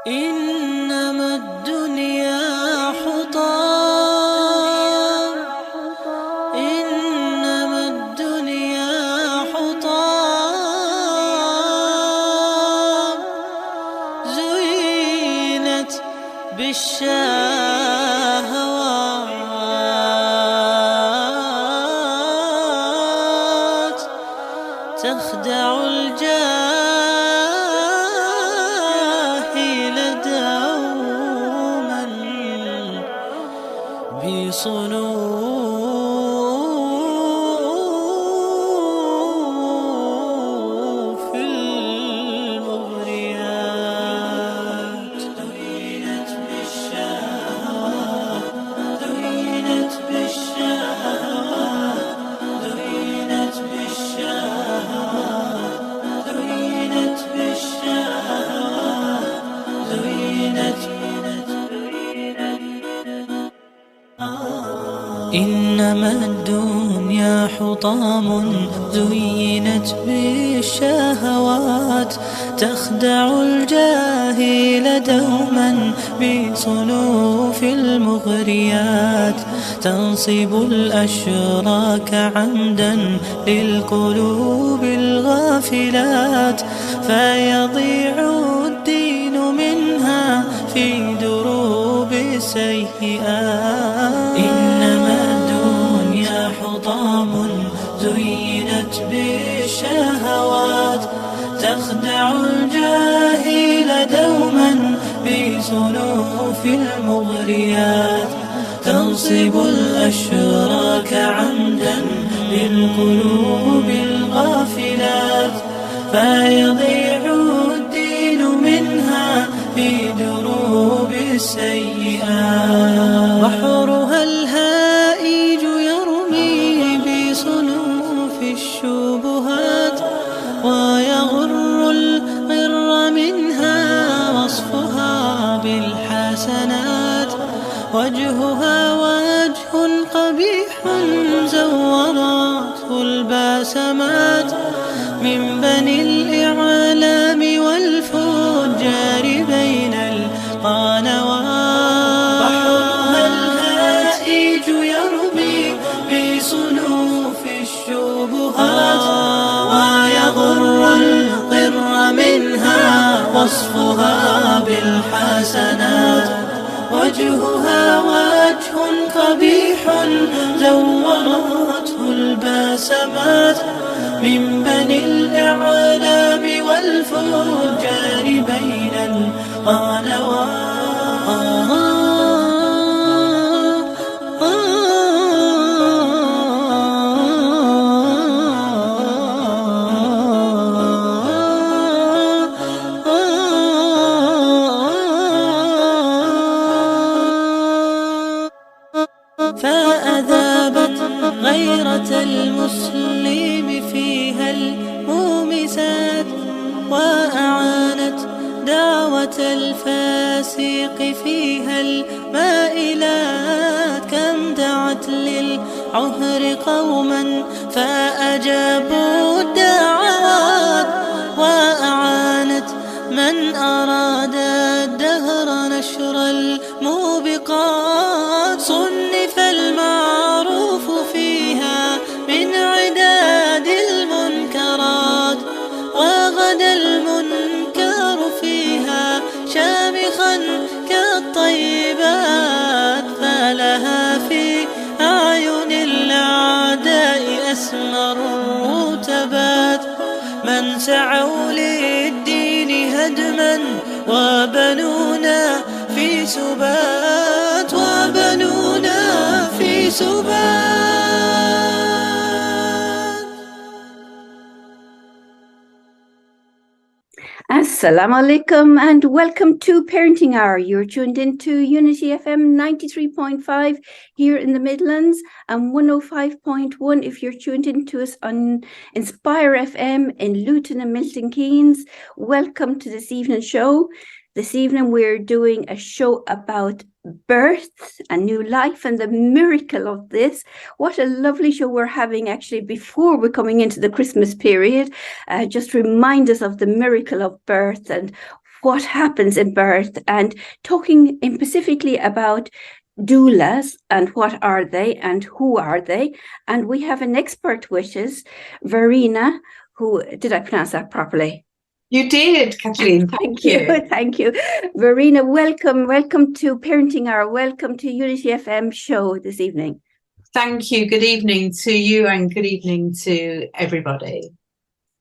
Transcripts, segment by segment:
إنما الدنيا حطام، إنما الدنيا حطام، زينت بالشهوات، تخدع الجاهل دوما بصنوف المغريات. زينت بالشهوات، زينت بالشهوات، زينت بالشهوات، زينت بالشهوات، زينت. إنما الدنيا حطام، زينت بالشهوات، تخدع الجاهل دوما بصنوف المغريات، تنصب الأشراك عمدا للقلوب الغافلات، فيضيع الدين منها في دروب السيئات. إنما الدنيا حطام، زينت بالشهوات، تخدع الجاهل دوما بصنوف المغريات، تنصب الأشراك عمدا للقلوب الغافلات، فيضيع الدين منها في دروب السيئات. بحرها الهائج يرمي بصنوف الشبهات، ويغر الغر منها وصفها بالحسنات، وجهها وجه قبيح زورته الباسمات، من بني الإعلام والفجار بين القنوات. بحرها الهائج يرمي بصنوف الشبهات، ويغر الغر منها وصفها بالحسنات، وجهها وجه قبيح زورته الباسمات، من بني الإعلام والفجار بين القنوات. فأذابت غيرة المسلم فيها المومسات، وأعانت دعوة الفاسق فيها المائلات. كم دعت للعهر قوما فأجابوا الدعوات، وأعانت من أراد الدهر نشر الموبقات. صنف المعروف فيها من عداد المنكرات، وغدا المنكر فيها شامخا كالطيبات، فلها في أعين الأعداء أسمى الرتبات. من سعوا للدين هدما وبنونا في سبات، وبنونا في سبات. Assalamu alaikum and welcome to Parenting Hour. You're tuned into Unity FM 93.5 here in the Midlands and 105.1 if you're tuned into us on Inspire FM in Luton and Milton Keynes. Welcome to this evening show. This evening we're doing a show about birth and new life and the miracle of this. What a lovely show we're having actually before we're coming into the Christmas period. Just remind us of the miracle of birth and what happens in birth and talking specifically about doulas and what are they and who are they. And we have an expert with us, Verina, who, did I pronounce that properly? You did, Kathleen. Thank you. Thank you. Verina, welcome to Parenting Hour. Welcome to Unity FM show this evening. Thank you. Good evening to you and good evening to everybody.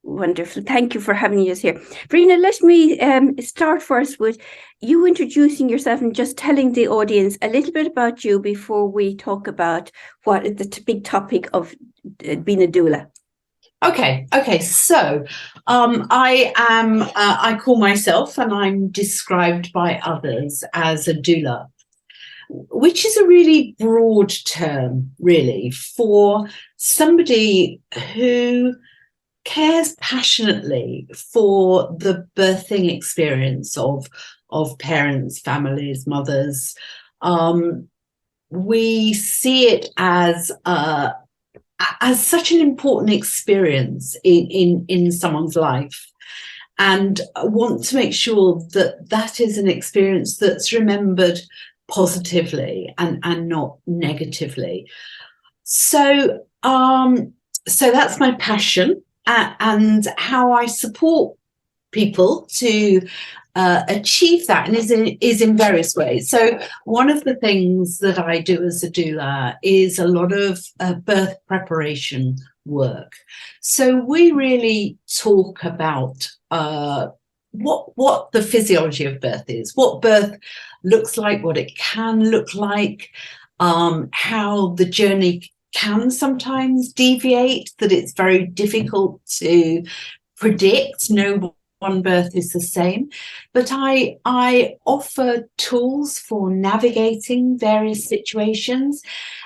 Wonderful. Thank you for having us here. Verina, let me start first with you introducing yourself and just telling the audience a little bit about you before we talk about what is the big topic of being a doula. Okay. So I call myself, and I'm described by others as a doula, which is a really broad term, really, for somebody who cares passionately for the birthing experience of parents, families, mothers. We see it as such an important experience in someone's life, and want to make sure that is an experience that's remembered positively and not negatively. So that's my passion, and how I support people to achieve that, and is in various ways. So one of the things that I do as a doula is a lot of birth preparation work. So we really talk about what the physiology of birth is, what birth looks like, what it can look like, how the journey can sometimes deviate, that it's very difficult to predict. No one birth is the same, but I offer tools for navigating various situations,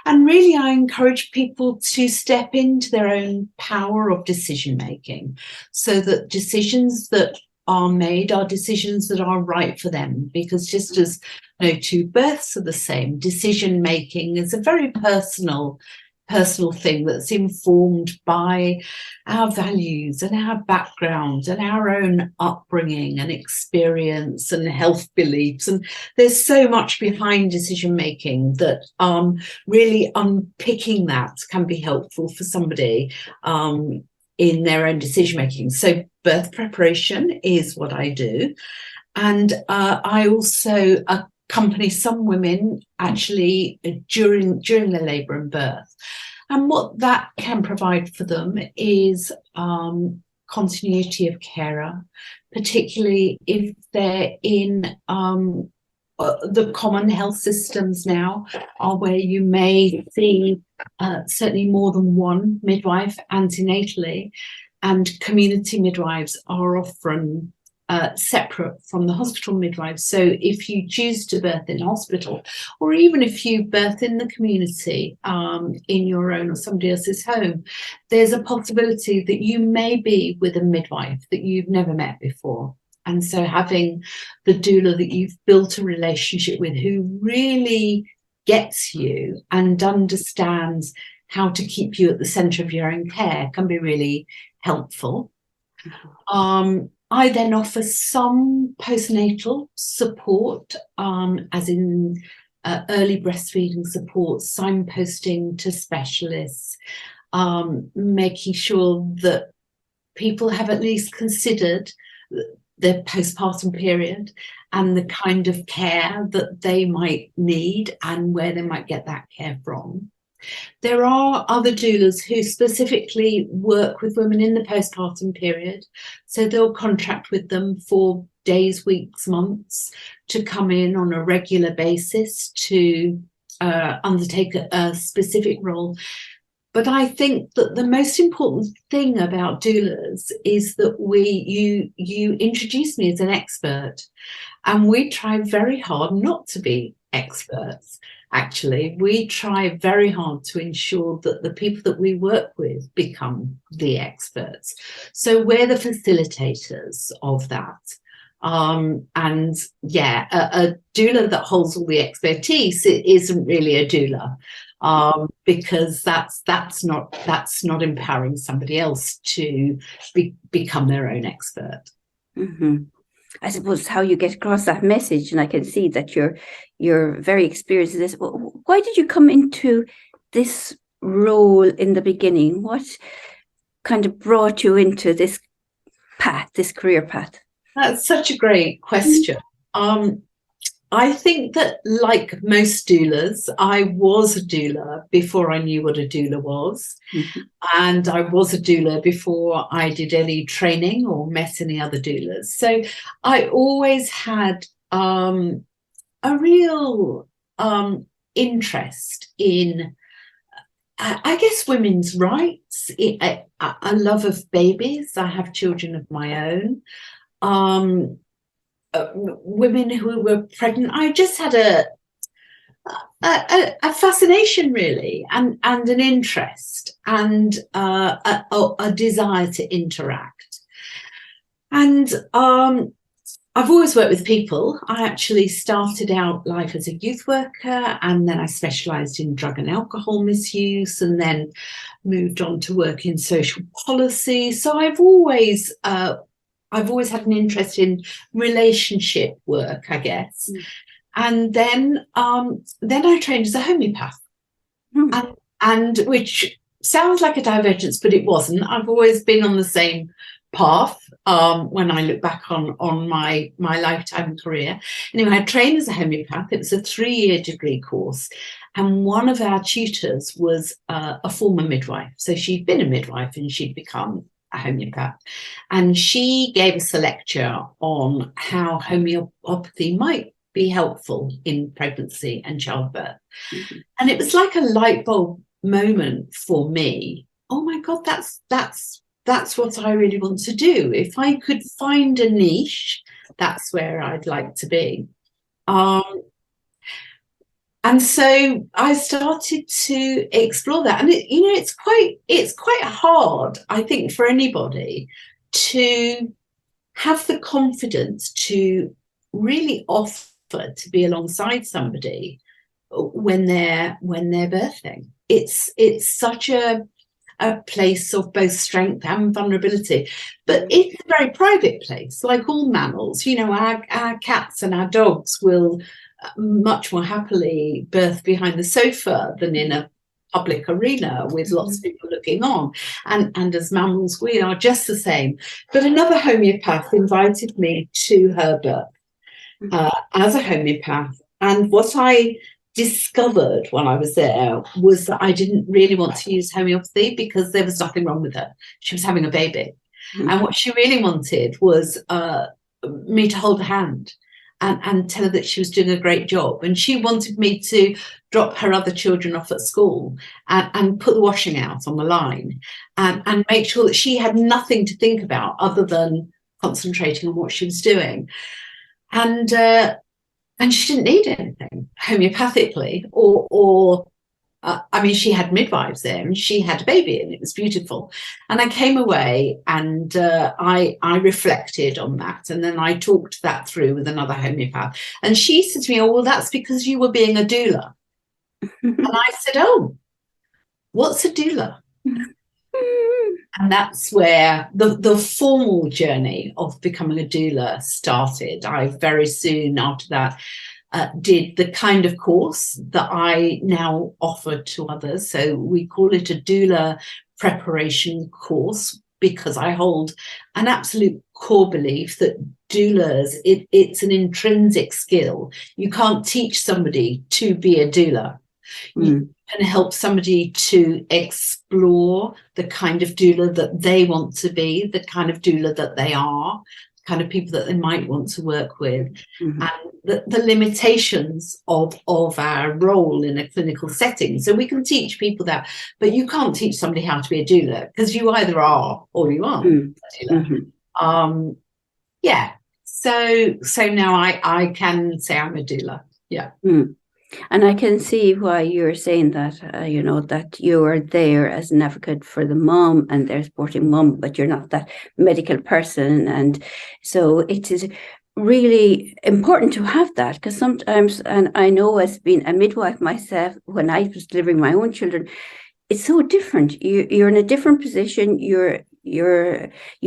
and really I encourage people to step into their own power of decision making, so that decisions that are made are decisions that are right for them, because just as no two births are the same, decision making is a very personal thing that's informed by our values and our background and our own upbringing and experience and health beliefs. And there's so much behind decision making that really unpicking that can be helpful for somebody in their own decision making. So birth preparation is what I do, and I also accompany some women actually during their labour and birth. And what that can provide for them is continuity of carer, particularly if they're in the common health systems now are where you may see certainly more than one midwife antenatally, and community midwives are often separate from the hospital midwives. So if you choose to birth in hospital, or even if you birth in the community in your own or somebody else's home, there's a possibility that you may be with a midwife that you've never met before. And so having the doula that you've built a relationship with, who really gets you and understands how to keep you at the centre of your own care, can be really helpful. I then offer some postnatal support, as in early breastfeeding support, signposting to specialists, making sure that people have at least considered their postpartum period and the kind of care that they might need and where they might get that care from. There are other doulas who specifically work with women in the postpartum period. So they'll contract with them for days, weeks, months to come in on a regular basis to undertake a specific role. But I think that the most important thing about doulas is that you introduce me as an expert, and we try very hard not to be experts. Actually, we try very hard to ensure that the people that we work with become the experts. So we're the facilitators of that. And yeah, a doula that holds all the expertise, it isn't really a doula, because that's not empowering somebody else to become their own expert. Mm-hmm. I suppose, how you get across that message. And I can see that you're very experienced in this. Why did you come into this role in the beginning? What kind of brought you into this path, this career path? That's such a great question. I think that, like most doulas, I was a doula before I knew what a doula was. Mm-hmm. And I was a doula before I did any training or met any other doulas. So I always had a real interest in, I guess, women's rights, a love of babies. I have children of my own. Women who were pregnant. I just had a fascination, really, and an interest, and a desire to interact. And I've always worked with people. I actually started out life as a youth worker, and then I specialised in drug and alcohol misuse, and then moved on to work in social policy. So I've always had an interest in relationship work, I guess. And then I trained as a homeopath, and which sounds like a divergence, but it wasn't. I've always been on the same path when I look back on my lifetime career. Anyway, I trained as a homeopath. It was a 3-year degree course. And one of our tutors was a former midwife. So she'd been a midwife and she'd become a homeopath, and she gave us a lecture on how homeopathy might be helpful in pregnancy and childbirth. Mm-hmm. And it was like a light bulb moment for me. Oh my God, that's what I really want to do. If I could find a niche, that's where I'd like to be. And so I started to explore that, and it's quite hard, I think, for anybody to have the confidence to really offer to be alongside somebody when they're birthing. It's such a place of both strength and vulnerability, but it's a very private place, like all mammals. Our cats and our dogs will much more happily birth behind the sofa than in a public arena with lots of people looking on. And as mammals, we are just the same. But another homeopath invited me to her birth as a homeopath. And what I discovered when I was there was that I didn't really want to use homeopathy because there was nothing wrong with her. She was having a baby. And what she really wanted was me to hold her hand and tell her that she was doing a great job. And she wanted me to drop her other children off at school and put the washing out on the line and make sure that she had nothing to think about other than concentrating on what she was doing. And she didn't need anything homeopathically she had midwives there and she had a baby and it was beautiful. And I came away and I reflected on that. And then I talked that through with another homeopath. And she said to me, "Oh, well, that's because you were being a doula." And I said, "Oh, what's a doula?" And that's where the formal journey of becoming a doula started. I very soon after that did the kind of course that I now offer to others. So we call it a doula preparation course because I hold an absolute core belief that doulas, it's an intrinsic skill. You can't teach somebody to be a doula. You can help somebody to explore the kind of doula that they want to be, the kind of doula that they are, the kind of people that they might want to work with, and the limitations of our role in a clinical setting. So we can teach people that, but you can't teach somebody how to be a doula because you either are or you aren't a doula. So now I can say I'm a doula. Yeah. And I can see why you're saying that, that you are there as an advocate for the mom and their supporting mom, but you're not that medical person. And so it is really important to have that because sometimes, and I know as being a midwife myself, when I was delivering my own children, it's so different. You're in a different position. You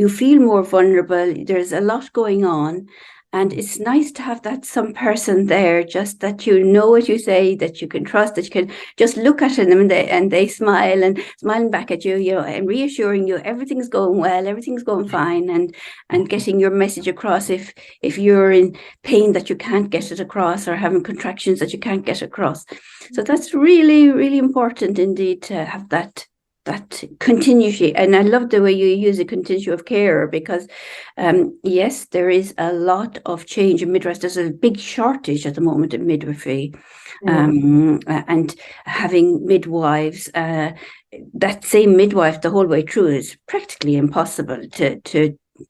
feel more vulnerable. There's a lot going on. And it's nice to have that some person there, just that you know what you say, that you can trust, that you can just look at them and they smile and smiling back at you, you know, and reassuring you everything's going well, everything's going fine, and getting your message across if you're in pain that you can't get it across, or having contractions that you can't get across. So that's really, really important indeed to have that continuity. And I love the way you use a continuity of care, because yes, there is a lot of change in midwives. There's a big shortage at the moment in midwifery, and having midwives, that same midwife the whole way through is practically impossible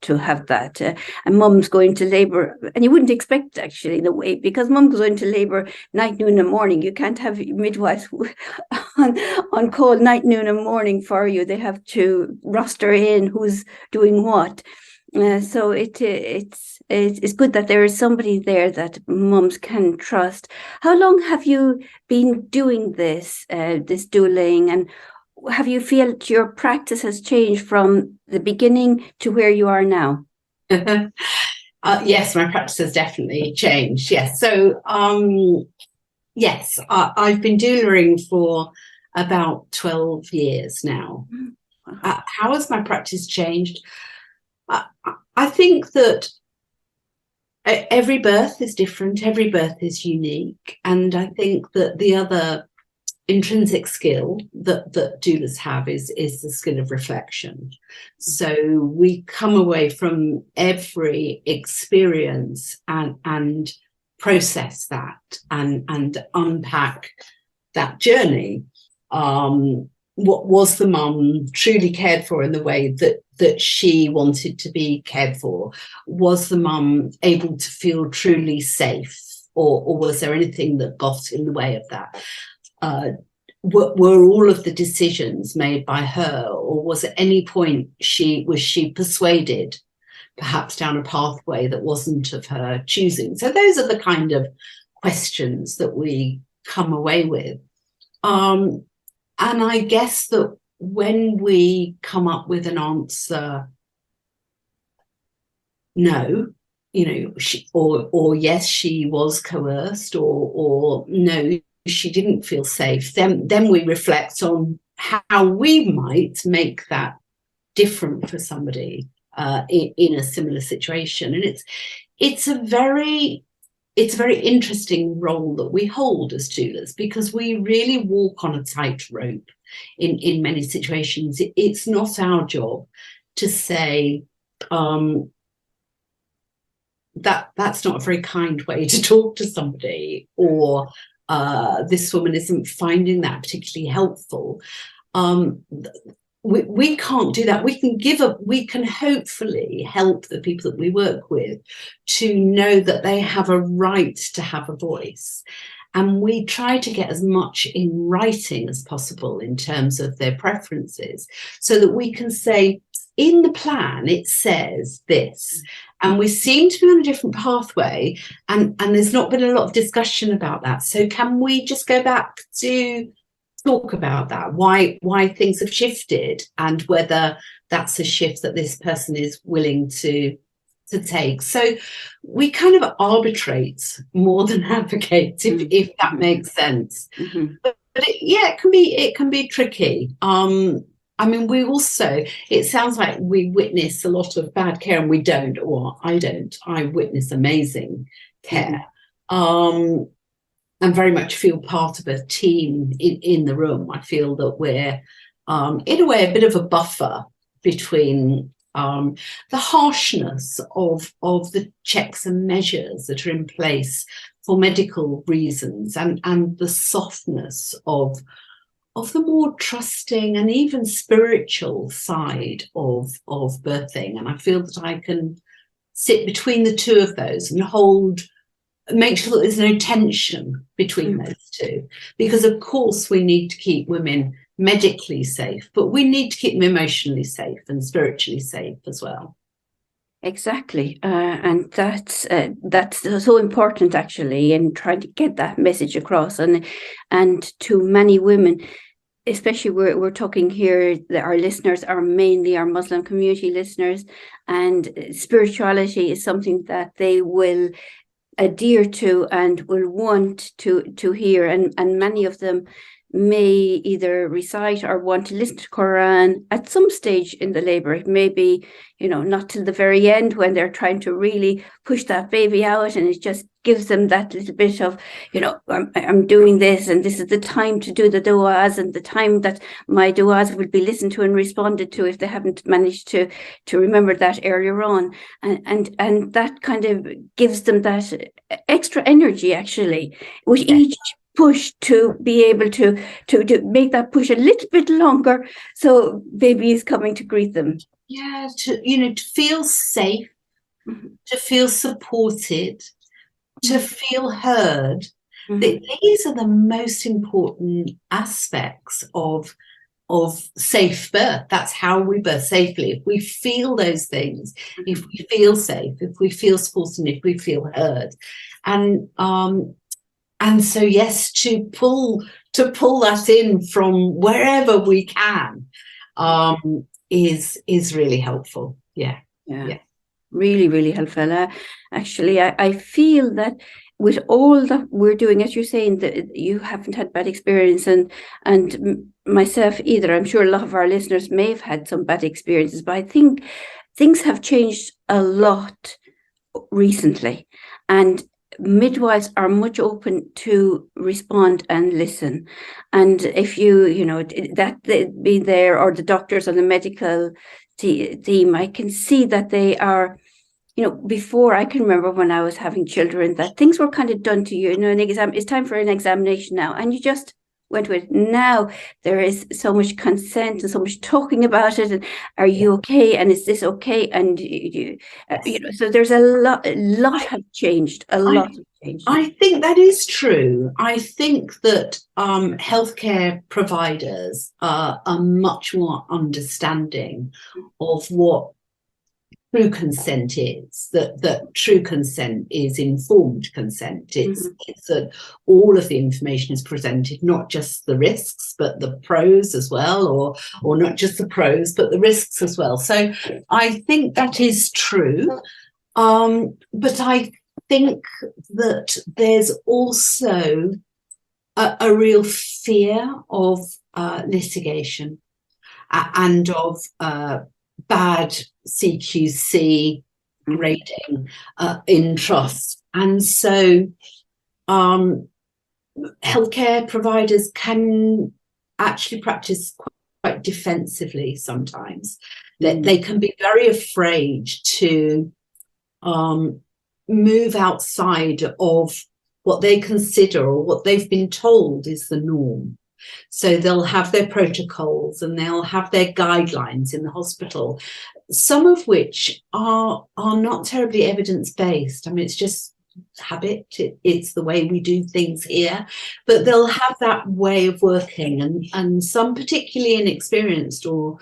to have that. And mum's going to labour, and you wouldn't expect actually in a way, because mum goes into labour night, noon and morning. You can't have midwives on call night, noon and morning for you. They have to roster in who's doing what. So it's good that there is somebody there that mums can trust. How long have you been doing this douling, and have you felt your practice has changed from the beginning to where you are now? Yes, my practice has definitely changed. Yes. So, yes, I've been doulaing for about 12 years now. How has my practice changed? I think that every birth is different. Every birth is unique. And I think that the other intrinsic skill that doulas have is the skill of reflection. So we come away from every experience and process that and unpack that journey. What was the mum truly cared for in the way that she wanted to be cared for? Was the mum able to feel truly safe, or was there anything that got in the way of that? Were all of the decisions made by her, or was at any point she persuaded, perhaps down a pathway that wasn't of her choosing? So those are the kind of questions that we come away with. And I guess that when we come up with an answer, no, you know, or yes, she was coerced, or no, she didn't feel safe, then we reflect on how we might make that different for somebody in a similar situation. And it's a very interesting role that we hold as doulas, because we really walk on a tightrope in many situations. It's not our job to say that's not a very kind way to talk to somebody, or this woman isn't finding that particularly helpful. We can't do that. We can hopefully help the people that we work with to know that they have a right to have a voice. And we try to get as much in writing as possible in terms of their preferences, so that we can say, in the plan, it says this, and we seem to be on a different pathway, and there's not been a lot of discussion about that. So can we just go back to talk about that, why things have shifted, and whether that's a shift that this person is willing to take? So we kind of arbitrate more than advocate, if that makes sense. Mm-hmm. But it can be tricky. I mean, we also, it sounds like we witness a lot of bad care, and we don't, or I don't. I witness amazing care. Mm-hmm. And very much feel part of a team in the room. I feel that we're, in a way, a bit of a buffer between the harshness of the checks and measures that are in place for medical reasons, and the softness of the more trusting and even spiritual side of birthing. And I feel that I can sit between the two of those and make sure that there's no tension between those two, because of course we need to keep women medically safe, but we need to keep them emotionally safe and spiritually safe as well. Exactly, and that's so important actually, in trying to get that message across, and to many women, especially we're talking here that our listeners are mainly our Muslim community listeners, and spirituality is something that they will adhere to and will want to hear, and many of them may either recite or want to listen to Quran at some stage in the labor. It may be, not till the very end when they're trying to really push that baby out, and it just gives them that little bit of, I'm doing this, and this is the time to do the du'as, and the time that my du'as will be listened to and responded to if they haven't managed to remember that earlier on. And that kind of gives them that extra energy, actually, with each push to be able to make that push a little bit longer, so baby is coming to greet them. Yeah, to feel safe, to feel supported, to feel heard. These are the most important aspects of safe birth. That's how we birth safely. If we feel those things, if we feel safe, if we feel supported, if we feel heard, and so yes, to pull that in from wherever we can is really helpful. Yeah. Really, really helpful. Actually, I feel that with all that we're doing, as you're saying, that you haven't had bad experience, and myself either. I'm sure a lot of our listeners may have had some bad experiences, but I think things have changed a lot recently, and midwives are much open to respond and listen. And if that be there, or the doctors or the medical team, I can see that they are, before, I can remember when I was having children, that things were kind of done to you, an exam, it's time for an examination now, and you just went with it. Now there is so much consent and so much talking about it, and are you okay, and is this okay, and so there's a lot have changed. I think that is true. I think that healthcare providers are much more understanding of what true consent is, that true consent is informed consent. It's that all of the information is presented, not just the risks, but the pros as well, or not just the pros, but the risks as well. So I think that is true. But I think that there's also a real fear of litigation and of bad CQC rating in trust. And so healthcare providers can actually practice quite defensively sometimes. They can be very afraid to move outside of what they consider or what they've been told is the norm. So they'll have their protocols and they'll have their guidelines in the hospital, some of which are not terribly evidence-based. I mean, it's just habit. It's the way we do things here. But they'll have that way of working, and some particularly inexperienced or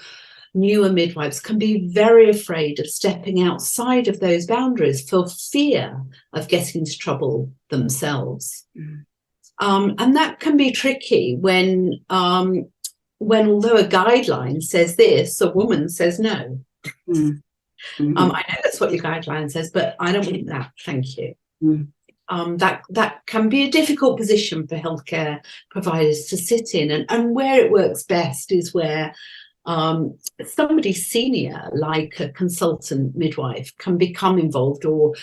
newer midwives can be very afraid of stepping outside of those boundaries for fear of getting into trouble themselves. And that can be tricky when although a guideline says this, a woman says no. I know that's what your guideline says, but I don't want that. Thank you. That can be a difficult position for healthcare providers to sit in, and where it works best is where somebody senior, like a consultant midwife, can become involved, or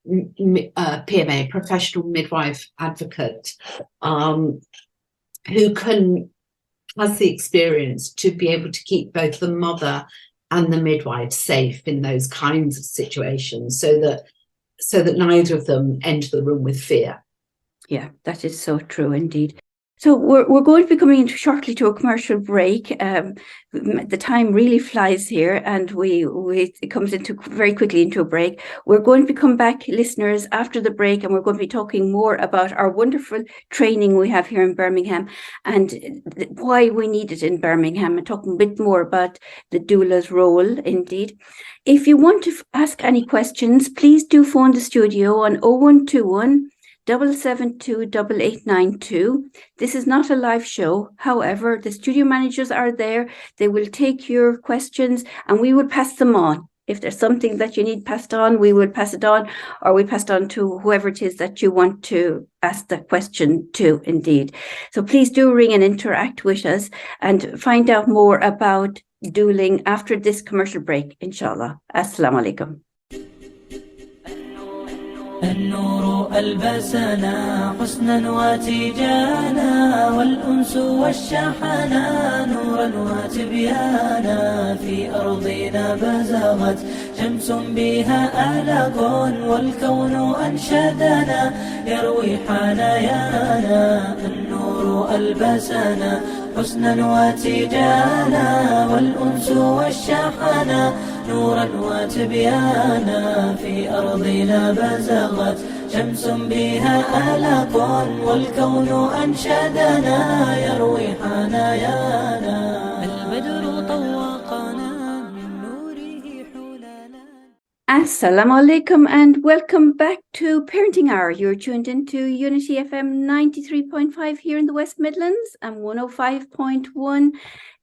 PMA, professional midwife advocate, who has the experience to be able to keep both the mother and the midwife safe in those kinds of situations, so that neither of them enter the room with fear. Yeah, that is so true indeed. So we're going to be coming shortly to a commercial break. The time really flies here, and it comes very quickly into a break. We're going to come back, listeners, after the break, and we're going to be talking more about our wonderful training we have here in Birmingham and why we need it in Birmingham, and talking a bit more about the doula's role indeed. If you want to ask any questions, please do phone the studio on 0121 7728892. This is not a live show. However, the studio managers are there. They will take your questions and we will pass them on. If there's something that you need passed on, we will pass it on, or we pass it on to whoever it is that you want to ask the question to, indeed. So please do ring and interact with us and find out more about dueling after this commercial break, inshallah. Assalamu alaikum. النور ألبسنا حسنا وتيجانا والأنس والشحنا نورا وتبيانا في أرضنا بزغت شمس بها آلاق والكون أنشدنا يروي حنايانا النور ألبسنا حسنا وتيجانا والأنس والشحنا نورا وتبيانا في أرضنا بزغت شمس بها آلاق والكون أنشدنا يروي حنايانا البدر طوقنا من نوره حلنا. Assalamu alaikum and welcome back to Parenting Hour. You're tuned into Unity FM 93.5 here in the West Midlands and 105.1.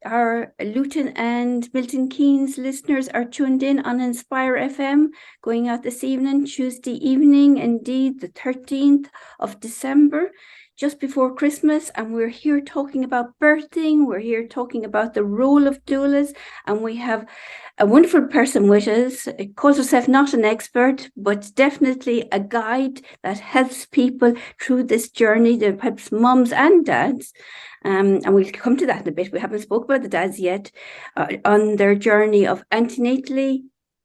Our Luton and Milton Keynes listeners are tuned in on Inspire FM, going out this evening, Tuesday evening, indeed, the 13th of December, just before Christmas. And we're here talking about birthing. We're here talking about the role of doulas. And we have a wonderful person with us. It calls herself not an expert, but definitely a guide that helps people through this journey, that helps mums and dads. And we'll come to that in a bit. We haven't spoke about the dads yet on their journey of antenatally,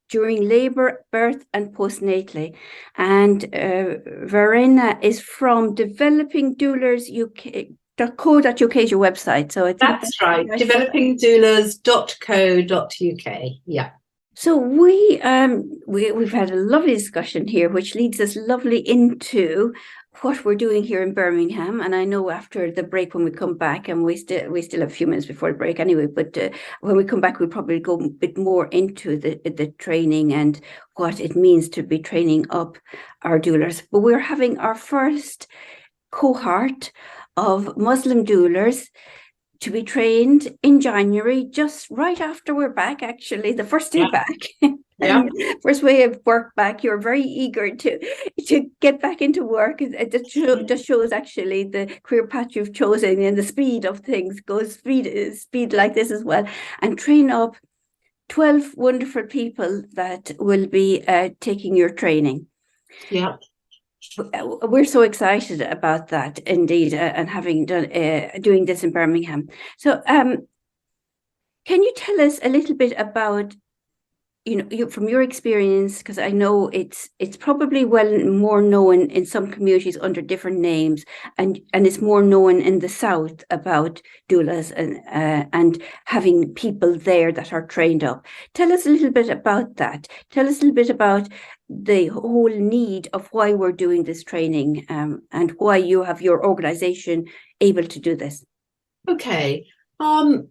during labour, birth and postnatally. And Verina is from Developing Doulas UK.co.uk is your website. So I think that's right. Developingdoulas.co.uk. Yeah. So we've had a lovely discussion here, which leads us lovely into what we're doing here in Birmingham. And I know after the break, when we come back, and we still have a few minutes before the break anyway, but when we come back, we'll probably go a bit more into the training and what it means to be training up our doulas. But we're having our first cohort of Muslim doulas to be trained in January, just right after we're back, actually, the first day back. Yeah. First way of work back. You're very eager to get back into work. It just shows actually the career path you've chosen and the speed of things. Speed like this as well, and train up 12 wonderful people that will be taking your training. Yeah. We're so excited about that, indeed, and having done doing this in Birmingham. So, can you tell us a little bit about, from your experience, because I know it's probably more known in some communities under different names, and it's more known in the south about doulas and having people there that are trained up. Tell us a little bit about that. Tell us a little bit about the whole need of why we're doing this training, and why you have your organization able to do this. Okay. I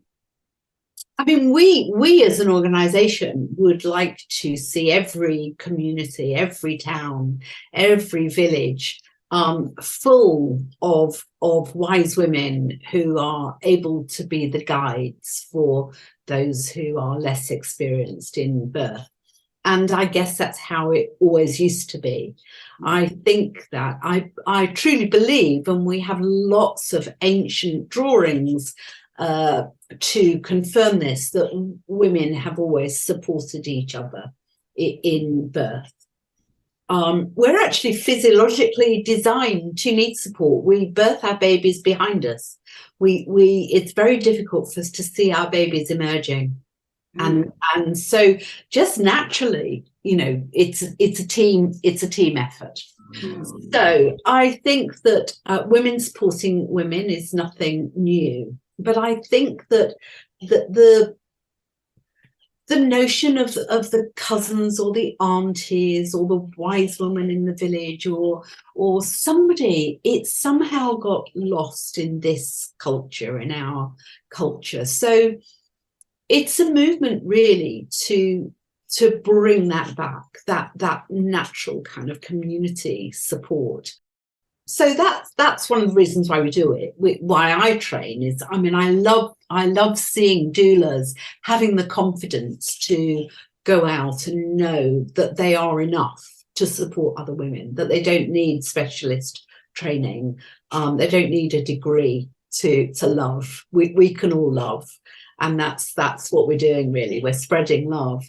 mean, we as an organization would like to see every community, every town, every village full of wise women who are able to be the guides for those who are less experienced in birth. And I guess that's how it always used to be. I think that I truly believe, and we have lots of ancient drawings to confirm this, that women have always supported each other in birth. We're actually physiologically designed to need support. We birth our babies behind us. It's very difficult for us to see our babies emerging. And so just naturally, it's a team effort. So I think that women supporting women is nothing new, but I think that the notion of the cousins or the aunties or the wise woman in the village or somebody, it somehow got lost in this culture, in our culture. So it's a movement really to bring that back, that natural kind of community support. So that's one of the reasons why we do it. Why I train is, I mean, I love seeing doulas having the confidence to go out and know that they are enough to support other women, that they don't need specialist training, they don't need a degree to love. We can all love, and that's what we're doing, really. We're spreading love.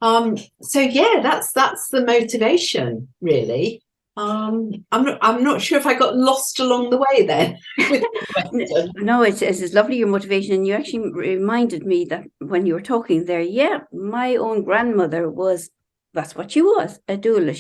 So yeah, that's the motivation, really. I'm not sure if I got lost along the way then. No, it's lovely, your motivation, and you actually reminded me that when you were talking there, yeah, my own grandmother was, that's what she was, a doula.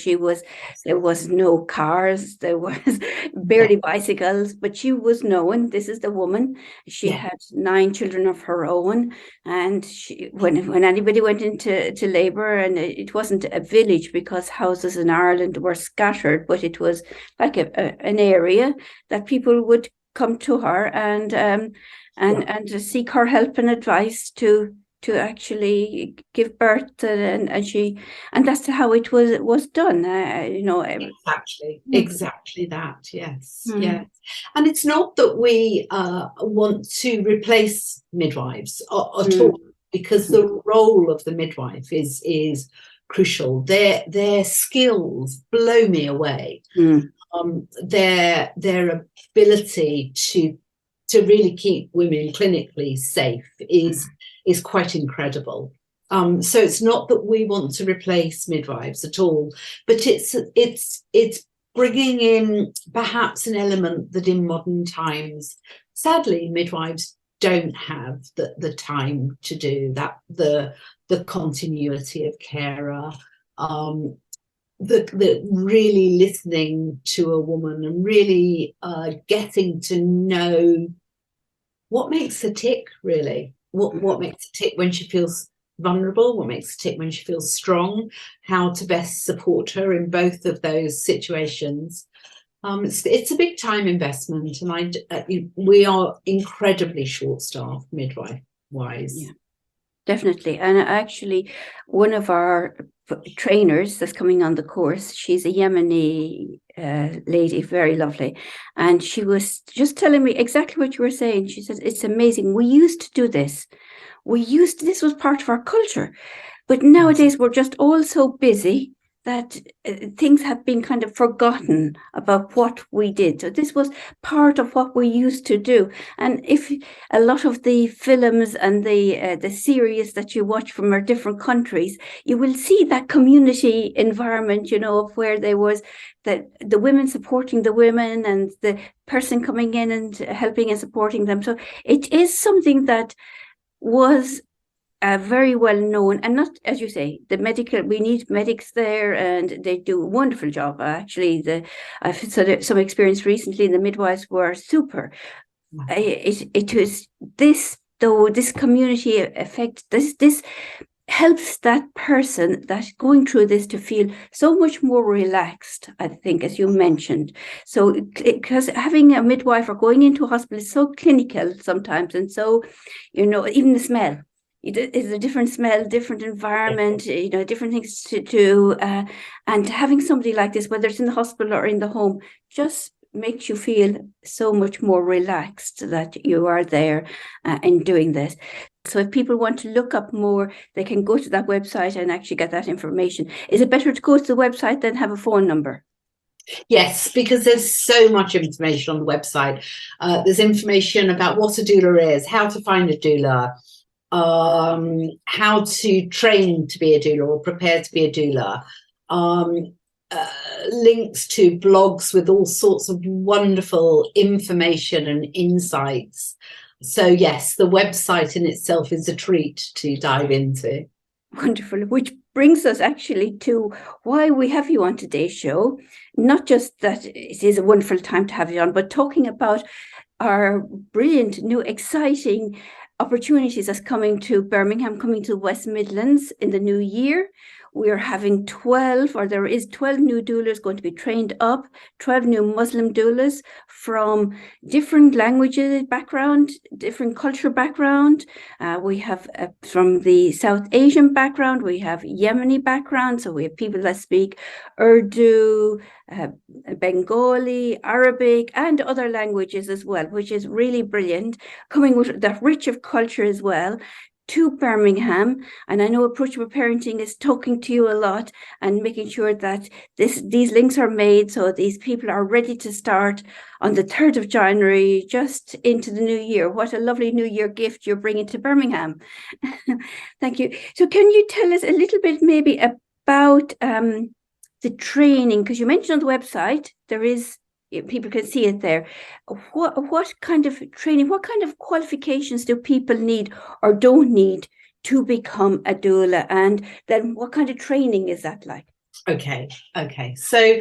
There was no cars, there was barely bicycles, but she was known, this is the woman. She had 9 children of her own, and when anybody went into labor, and it wasn't a village because houses in Ireland were scattered, but it was like an area that people would come to her and to seek her help and advice to actually give birth, and that's how it was done, exactly that. Yes. And it's not that we want to replace midwives at all, because the role of the midwife is crucial. Their skills blow me away. Their ability to really keep women clinically safe is quite incredible. So it's not that we want to replace midwives at all, but it's bringing in perhaps an element that in modern times, sadly, midwives don't have the time to do that, the continuity of carer, the really listening to a woman and really getting to know what makes her tick, really. What makes her tick when she feels vulnerable, what makes her tick when she feels strong, how to best support her in both of those situations. It's a big time investment, and we are incredibly short-staffed midwife-wise. Yeah, definitely. And actually, one of our trainers that's coming on the course, she's a Yemeni lady, very lovely, and she was just telling me exactly what you were saying. She said, it's amazing, we used to do this, this was part of our culture, but nowadays we're just all so busy that things have been kind of forgotten about what we did. So this was part of what we used to do. And if a lot of the films and the series that you watch from our different countries, you will see that community environment, of where there was the women supporting the women and the person coming in and helping and supporting them. So it is something that was very well known, and not, as you say, the medical, we need medics there, and they do a wonderful job. Actually, I've had some experience recently, the midwives were super. It was this community effect, this helps that person that's going through this to feel so much more relaxed, I think, as you mentioned. So because having a midwife or going into a hospital is so clinical sometimes, and so, even the smell, it's a different smell, different environment, different things to do. And having somebody like this, whether it's in the hospital or in the home, just makes you feel so much more relaxed that you are there and doing this. So if people want to look up more, they can go to that website and actually get that information. Is it better to go to the website than have a phone number? Yes, because there's so much information on the website. There's information about what a doula is, how to find a doula, how to train to be a doula or prepare to be a doula, links to blogs with all sorts of wonderful information and insights. So yes, the website in itself is a treat to dive into. Wonderful, which brings us actually to why we have you on today's show. Not just that it is a wonderful time to have you on, but talking about our brilliant, new, exciting opportunities that's coming to Birmingham, coming to West Midlands in the new year. we're having 12, or there is 12 new doulas going to be trained up, 12 new Muslim doulas from different languages background, different culture background. We have from the South Asian background, we have Yemeni background, so we have people that speak Urdu, Bengali, Arabic, and other languages as well, which is really brilliant, coming with that rich of culture as well, to Birmingham. And I know Approachable Parenting is talking to you a lot and making sure that these links are made so these people are ready to start on the 3rd of January, just into the new year. What a lovely new year gift you're bringing to Birmingham. Thank you. So can you tell us a little bit maybe about the training? Because you mentioned on the website, there is, people can see it there. What kind of training, what kind of qualifications do people need or don't need to become a doula? And then what kind of training is that like? Okay. So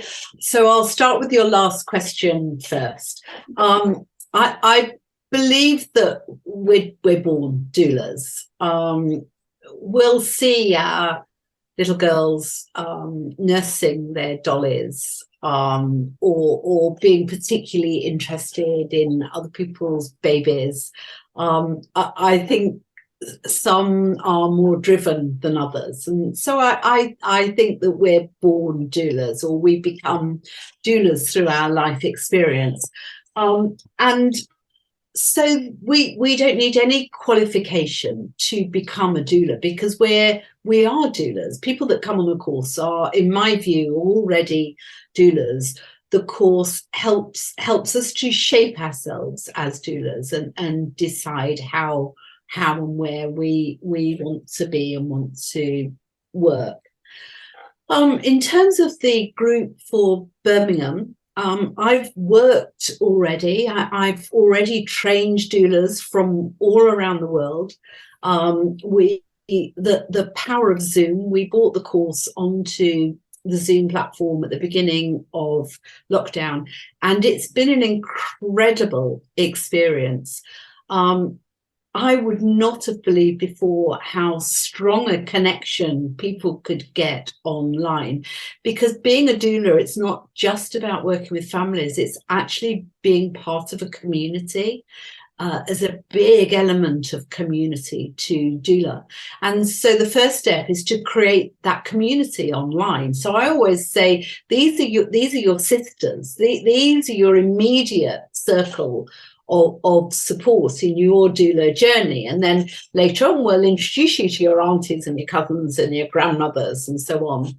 I'll start with your last question first. I believe that we're born doulas. We'll see our little girls nursing their dollies, or being particularly interested in other people's babies. I think some are more driven than others, and so I think that we're born doulas, or we become doulas through our life experience, and so we don't need any qualification to become a doula, because we are doulas. People that come on the course are, in my view, already doulas. The course helps us to shape ourselves as doulas and decide how and where we want to be and want to work. In terms of the group for Birmingham, I've worked already. I've already trained doulas from all around the world. The power of Zoom, we brought the course onto the Zoom platform at the beginning of lockdown, and it's been an incredible experience. I would not have believed before how strong a connection people could get online, because being a doula, it's not just about working with families, it's actually being part of a community. As a big element of community to doula. And so the first step is to create that community online. So I always say, these are your sisters, these are your immediate circle of support in your doula journey. And then later on, we'll introduce you to your aunties and your cousins and your grandmothers and so on.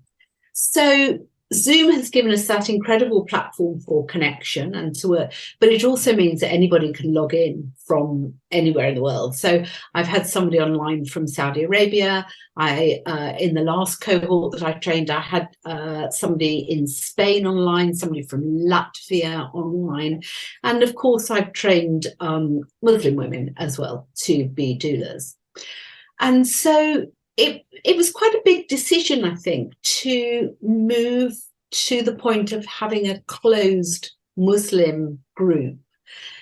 So Zoom has given us that incredible platform for connection and to work, but it also means that anybody can log in from anywhere in the world. So I've had somebody online from Saudi Arabia. In the last cohort that I trained, I had somebody in Spain online, somebody from Latvia online. And of course, I've trained Muslim women as well to be doulas. And so it was quite a big decision, I think, to move to the point of having a closed Muslim group,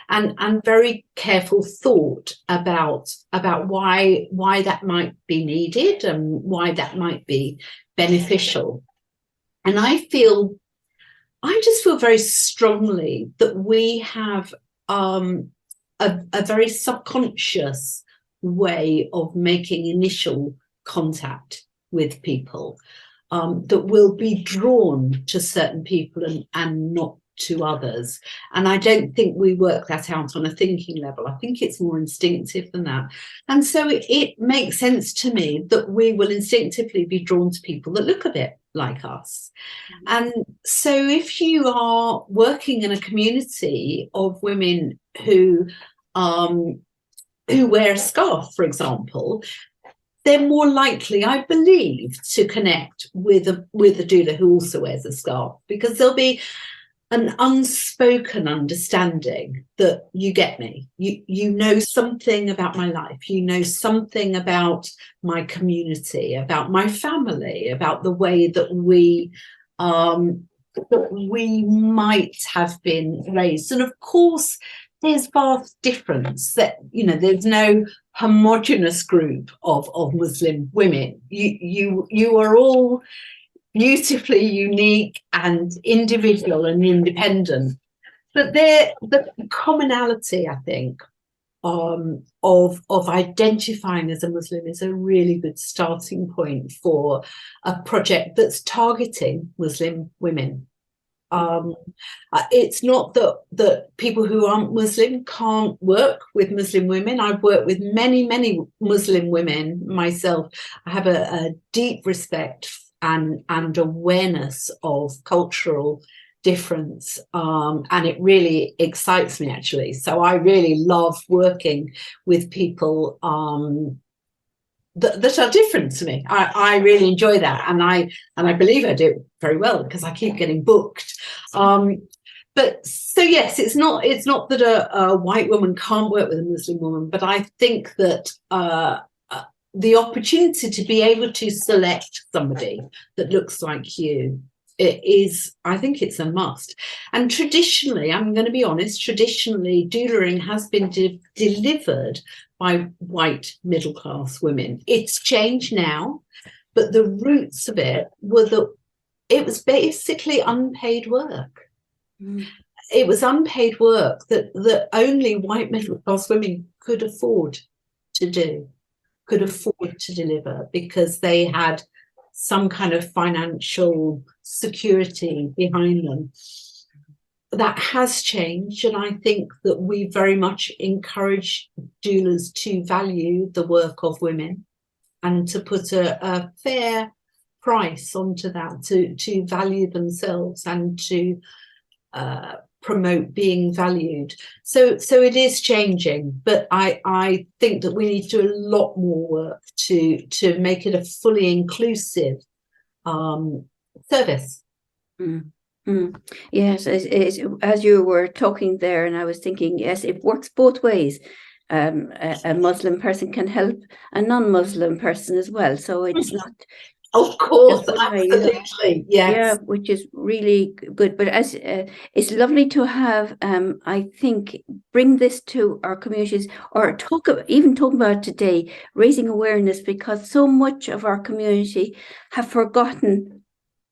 and very careful thought about why that might be needed and why that might be beneficial. And I just feel very strongly that we have a very subconscious way of making initial contact with people, that will be drawn to certain people and not to others. And I don't think we work that out on a thinking level. I think it's more instinctive than that. And so it makes sense to me that we will instinctively be drawn to people that look a bit like us. And so if you are working in a community of women who wear a scarf, for example, they're more likely, I believe, to connect with a doula who also wears a scarf, because there'll be an unspoken understanding that you get me. You know something about my life. You know something about my community, about my family, about the way that we might have been raised. And of course, there's vast difference. That, you know, there's no homogenous group of Muslim women. You are all beautifully unique and individual and independent, but the commonality, I think, of identifying as a Muslim is a really good starting point for a project that's targeting Muslim women. It's not that people who aren't Muslim can't work with Muslim women. I've worked with many Muslim women myself. I have a deep respect and awareness of cultural difference, and it really excites me, actually. So I really love working with people that are different to me. I really enjoy that, and I believe I do it very well because I keep getting booked. But so yes, it's not that a white woman can't work with a Muslim woman, but I think that the opportunity to be able to select somebody that looks like you, I think it's a must. And traditionally, I'm going to be honest, traditionally doulaing has been delivered by white middle class women. It's changed now, but the roots of it were that it was basically unpaid work. It was unpaid work that only white middle class women could afford to do, could afford to deliver, because they had some kind of financial security behind them. That has changed, and I think that we very much encourage doulas to value the work of women and to put a fair price onto that, to value themselves and to promote being valued. So it is changing, but I think that we need to do a lot more work to make it a fully inclusive service. Yes, as you were talking there, and I was thinking, yes, it works both ways. A Muslim person can help a non-Muslim person as well, so it's not. Of course, absolutely, yes. Yeah, which is really good. But as it's lovely to have, I think, bring this to our communities, or talk about it today, raising awareness, because so much of our community have forgotten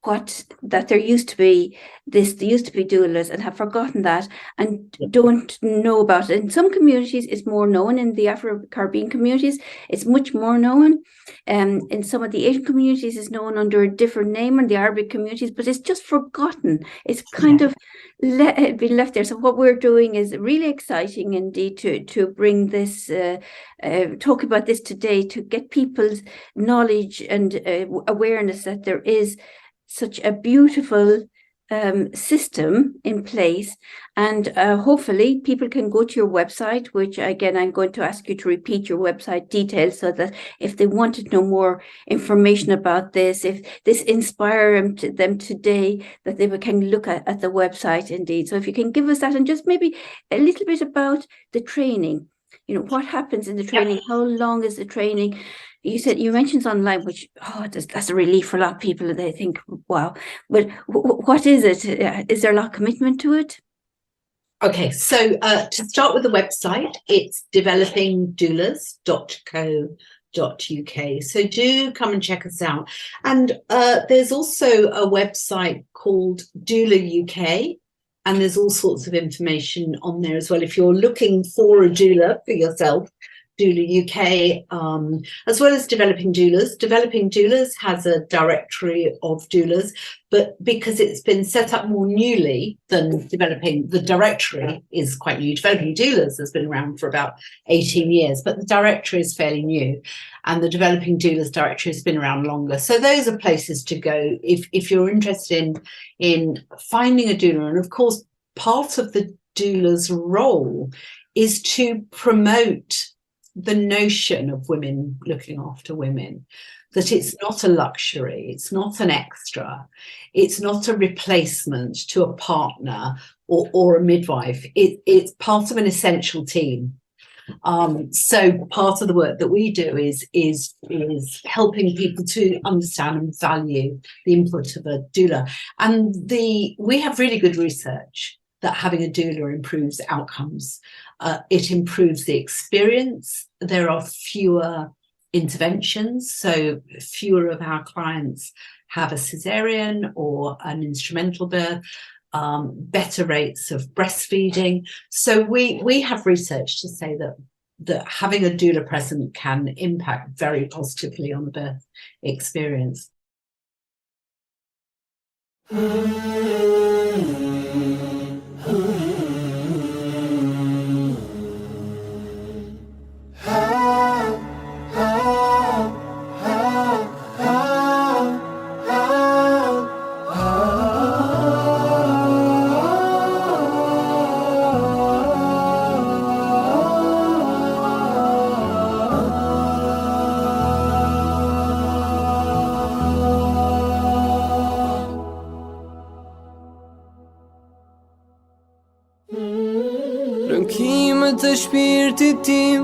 that there used to be doulas, and have forgotten that and don't know about it. In some communities it's more known. In the Afro-Caribbean communities it's much more known. In some of the Asian communities it's known under a different name, in the Arabic communities, but it's just forgotten. It's kind of been left there. So what we're doing is really exciting indeed to bring this, talk about this today, to get people's knowledge and awareness that there is such a beautiful system in place, and hopefully people can go to your website, which again I'm going to ask you to repeat your website details, so that if they want to know more information about this, if this inspires them today, that they can look at the website indeed. So if you can give us that, and just maybe a little bit about the training, what happens in the training, how long is the training? You mentioned online, which that's a relief for a lot of people, and they think, wow. But what is it? Is there a lot of commitment to it? Okay, so to start with the website, it's developingdoulas.co.uk. So do come and check us out. And there's also a website called Doula UK, and there's all sorts of information on there as well. If you're looking for a doula for yourself, Doula UK, as well as Developing Doulas. Developing Doulas has a directory of doulas, but because it's been set up more newly than Developing, the directory is quite new. Developing Doulas has been around for about 18 years, but the directory is fairly new, and the Developing Doulas directory has been around longer. So those are places to go if you're interested in finding a doula. And of course, part of the doula's role is to promote the notion of women looking after women, that it's not a luxury, it's not an extra, it's not a replacement to a partner or a midwife. It's part of an essential team. So part of the work that we do is helping people to understand and value the input of a doula. And we have really good research that having a doula improves outcomes. It improves the experience. There are fewer interventions, so fewer of our clients have a cesarean or an instrumental birth, better rates of breastfeeding. So we have research to say that having a doula present can impact very positively on the birth experience. Rënkimet e shpirtit tim,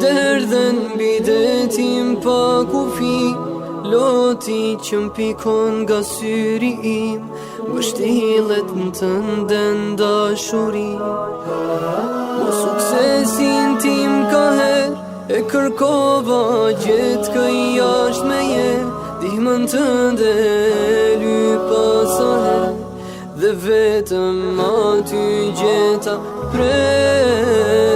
derdhen bidetim pa kufi, loti që m'pikon nga syri im, vështillet më të nden dashuri. Mo suksesin tim ka her, e kërkova gjithë këj jashtë me je, dihmën të ndelu pasa her, dhe vetëm aty gjeta prenje.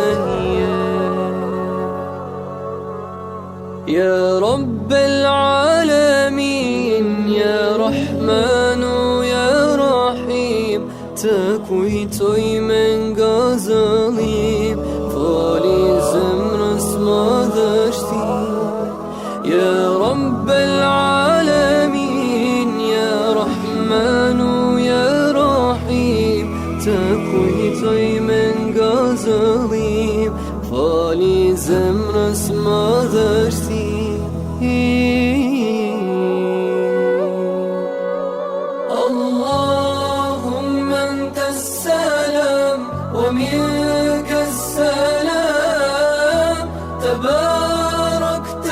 Ja Rabbel Alamin, ja Rahmanu, ja Rahim, të kujtoj me nga zëllim, fali zemrës madhështim. Ja Rabbel Alamin, ja Rahmanu, ja Rahim, të kujtoj me nga zëllim, fali zemrës madhështim. اللهم أنت السلام ومنك السلام تباركت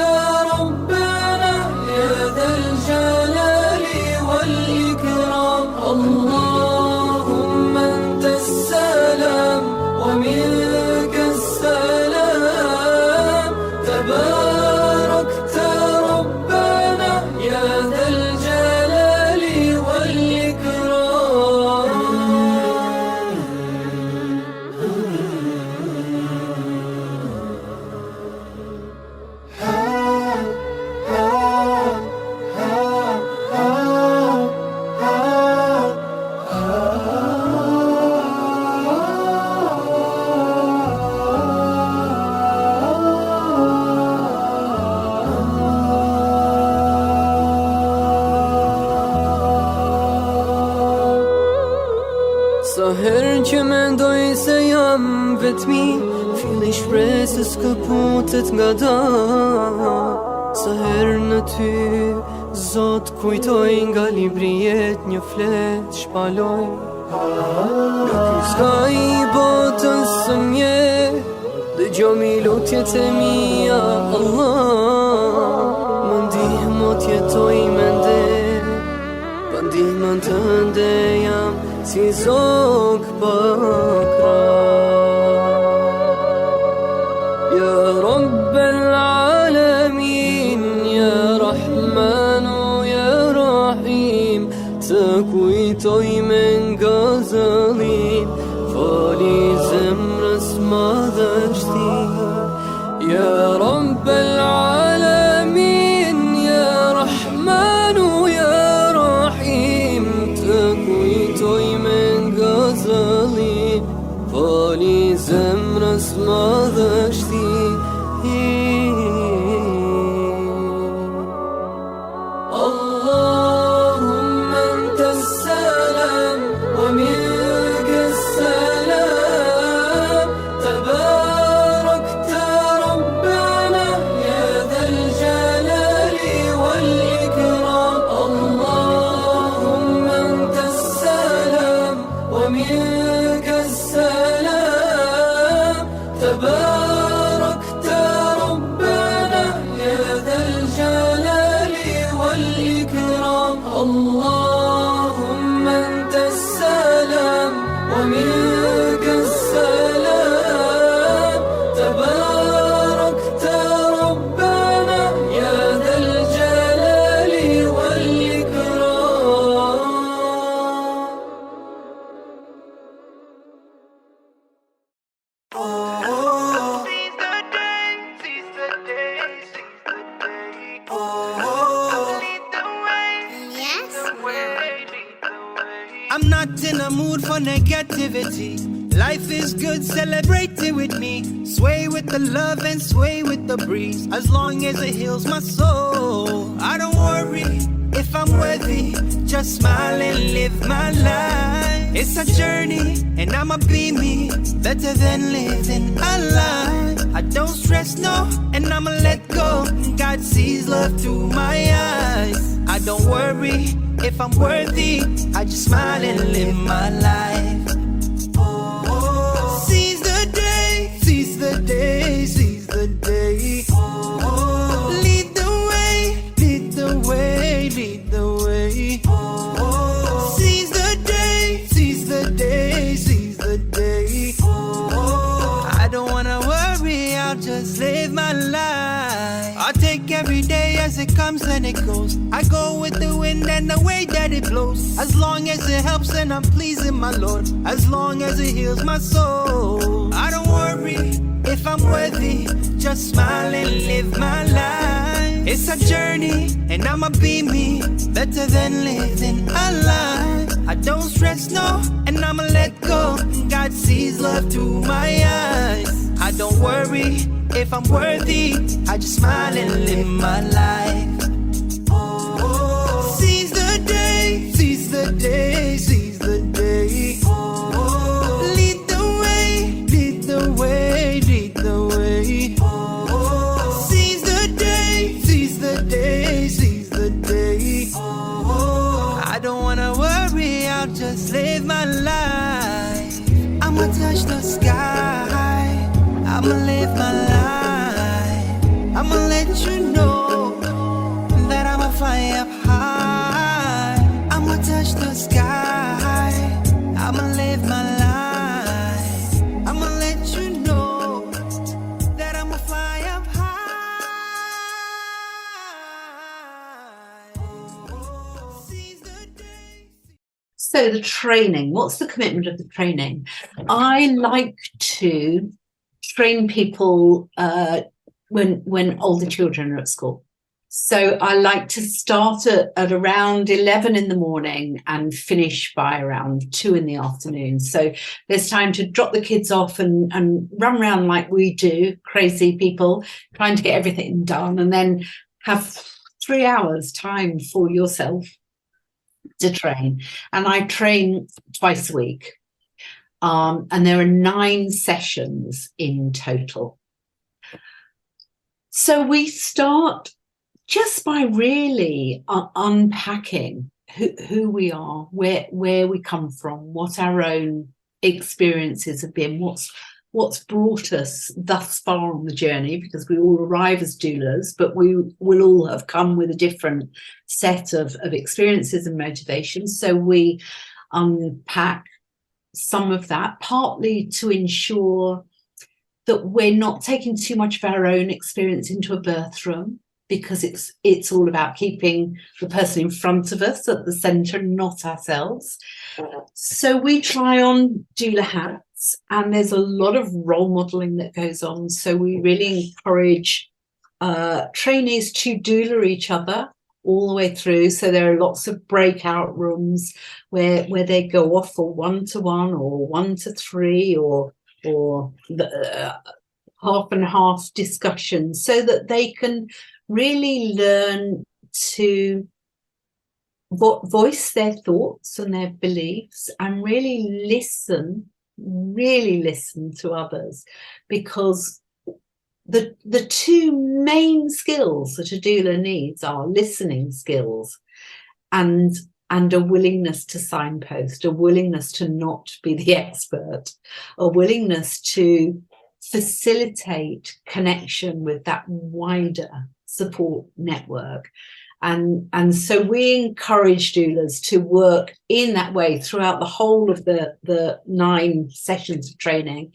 ربنا يا ذا الجلال والإكرام اللهم أنت السلام ومنك السلام تباركت ربنا يا ذا الجلال والإكرام. Sa herë që mendoj se jam vetmi, filli shpresës këputet nga da. Sa herë në ty, Zot kujtoj nga librijet një flet shpaloj. Nga ky skaj i botës së mje, dëgjomi lutjet e mia, Allah. Më ndihmo t'jetoj me nder, pa ndihmën tënde jam si zog pakra. Ja Rabbel Alamin, ja Rahmanu, ja Rahim, të kujtoj me nga zëllim, fali zemrës madhështim. Ja Rabbel Alamin, ja Rahmanu, ja Rahim, të kujtoj me nga zëllim, fali I'm not in a mood for negativity. Life is good, celebrate it with me. Sway with the love and sway with the breeze. As long as it heals my soul, I don't worry if I'm worthy. Just smile and live my life. It's a journey and I'ma be me. Better than living a lie. I don't stress, no, and I'ma let go. God sees love through my eyes. I don't worry if I'm worthy. I just smile and live my life. Seize the day, seize the day, seize the day. Lead the way, lead the way, lead the way. Seize the day, seize the day, seize the day. I don't wanna worry, I'll just live my life. I'll take every day as it comes and it goes. I go with the wind and the way that it blows. As long as it helps and I'm pleasing my Lord. As long as it heals my soul. I don't worry if I'm worthy. Just smile and live my life. It's a journey and I'ma be me. Better than living a lie. I don't stress, no, and I'ma let go. God sees love through my eyes. I don't worry if I'm worthy. I just smile and live my life. Seize the day, seize the day, seize the day. Lead the way, lead the way, lead the way. Seize the day, seize the day, seize the day. I don't wanna worry, I'll just live my life. I'ma touch the sky, I'ma live my life. I'ma let you know that I'ma fly up high. I'ma touch the sky, I'ma live my life. I'ma let you know that I'ma fly up high. Seize the day. So the training, what's the commitment of the training? I like to train people when older children are at school. So I like to start at around 11 in the morning and finish by around 2 in the afternoon. So there's time to drop the kids off and run around like we do, crazy people, trying to get everything done, and then have 3 hours time for yourself to train. And I train twice a week. And there are 9 sessions in total. So we start just by really unpacking who we are, where we come from, what our own experiences have been, what's brought us thus far on the journey, because we all arrive as doulas, but we will all have come with a different set of experiences and motivations. So we unpack some of that, partly to ensure that we're not taking too much of our own experience into a birth room, because it's all about keeping the person in front of us at the centre, not ourselves. So we try on doula hats, and there's a lot of role modelling that goes on. So we really encourage trainees to doula each other all the way through. So there are lots of breakout rooms where they go off for 1-to-1 or 1-to-3 or the, half and half discussions, so that they can really learn to voice their thoughts and their beliefs, and really listen to others, because the 2 main skills that a doula needs are listening skills and a willingness to signpost, a willingness to not be the expert, a willingness to facilitate connection with that wider support network. And so we encourage doulas to work in that way throughout the whole of the 9 sessions of training.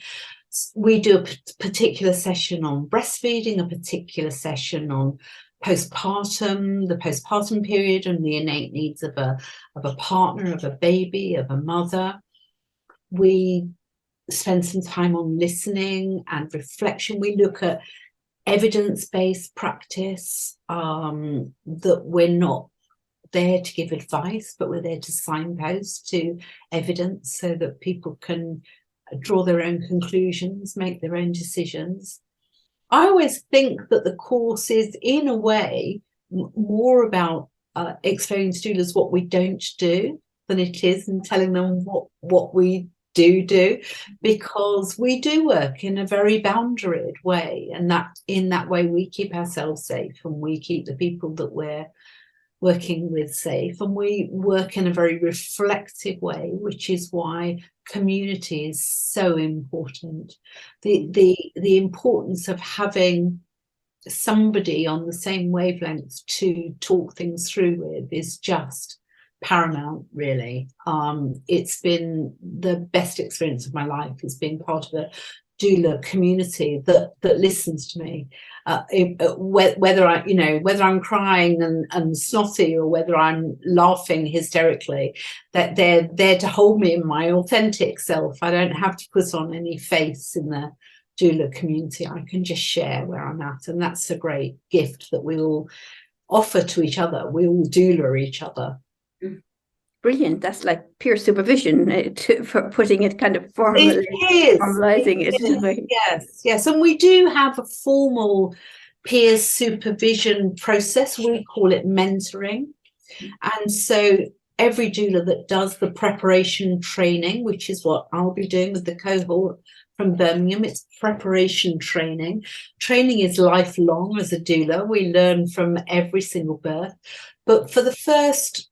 We do a particular session on breastfeeding, a particular session on postpartum, the postpartum period and the innate needs of a partner, of a baby, of a mother. We spend some time on listening and reflection. We look at evidence-based practice, that we're not there to give advice, but we're there to signpost to evidence so that people can draw their own conclusions, make their own decisions. I always think that the course is, in a way, more about explaining to doulas what we don't do than it is and telling them what we do, because we do work in a very boundaried way, and that in that way we keep ourselves safe and we keep the people that we're working with safe, and we work in a very reflective way, which is why community is so important. The importance of having somebody on the same wavelength to talk things through with is just paramount, really. It's been the best experience of my life, is being part of a doula community that listens to me, whether I'm crying and snotty, or whether I'm laughing hysterically, that they're there to hold me in my authentic self. I don't have to put on any face in the doula community. I can just share where I'm at, and that's a great gift that we all offer to each other. We all doula each other. Brilliant. That's like peer supervision, for putting it kind of formalizing it. Yes. And we do have a formal peer supervision process. We call it mentoring. And so every doula that does the preparation training, which is what I'll be doing with the cohort from Birmingham, it's preparation training. Training is lifelong as a doula. We learn from every single birth. But for the first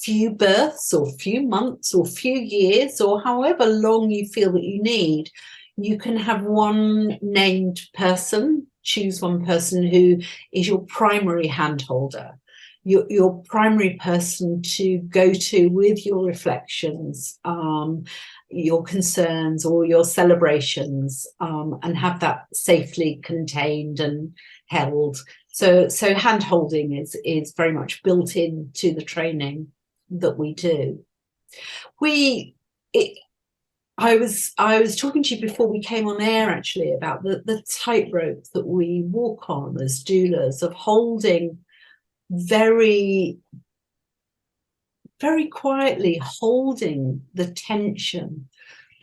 few births or few months or few years, or however long you feel that you need, you can have one named person, choose one person who is your primary handholder, your primary person to go to with your reflections, your concerns or your celebrations, and have that safely contained and held. So hand holding is very much built into the training that we do. I was talking to you before we came on air, actually, about the tightrope that we walk on as doulas, of holding very, very quietly, holding the tension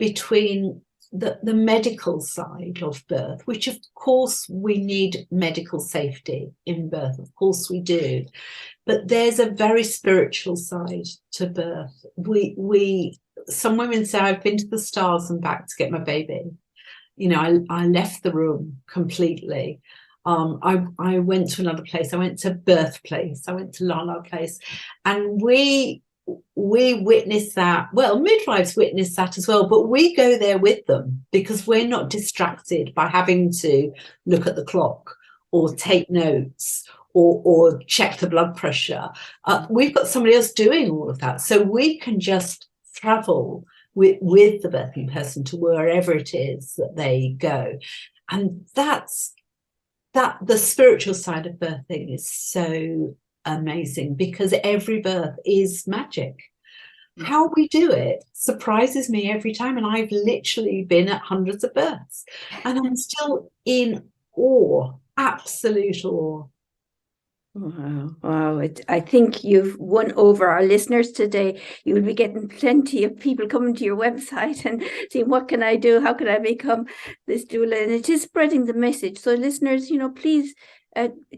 between the medical side of birth, which of course we need medical safety in birth, of course we do, but there's a very spiritual side to birth. Some women say, I've been to the stars and back to get my baby. You know, I left the room completely. I went to another place. I went to birth place. I went to Lala place, and we witness that. Well, midwives witness that as well, but we go there with them because we're not distracted by having to look at the clock or take notes or check the blood pressure. We've got somebody else doing all of that, so we can just travel with the birthing person to wherever it is that they go. And that's the spiritual side of birthing is so amazing, because every birth is magic. How we do it surprises me every time, and I've literally been at hundreds of births and I'm still in awe, absolute awe. Wow. I think you've won over our listeners today. You will be getting plenty of people coming to your website and saying, what can I do? How can I become this doula? And it is spreading the message. So listeners, please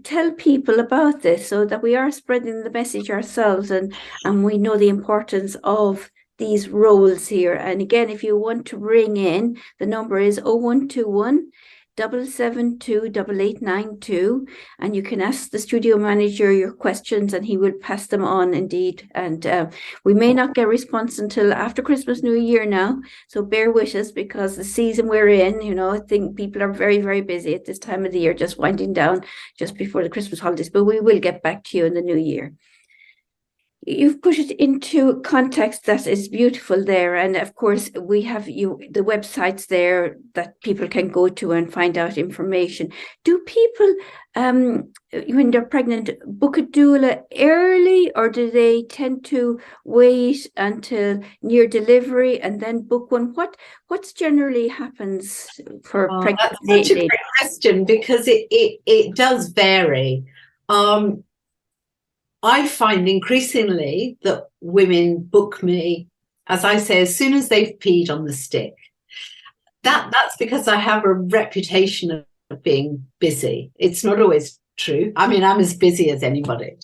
tell people about this so that we are spreading the message ourselves, and we know the importance of these roles here. And again, if you want to ring in, the number is 0121 772 8892, and you can ask the studio manager your questions and he will pass them on indeed. And we may not get a response until after Christmas, New Year now, so bear with us, because the season we're in, I think people are very, very busy at this time of the year, just winding down just before the Christmas holidays, but we will get back to you in the new year. You've put it into context that is beautiful there. And of course, we have the websites there that people can go to and find out information. Do people, when they're pregnant, book a doula early, or do they tend to wait until near delivery and then book one? What's generally happens for pregnant That's such a ladies? great question, because it does vary. I find increasingly that women book me, as I say, as soon as they've peed on the stick. That's because I have a reputation of being busy. It's not always true. I mean, I'm as busy as anybody.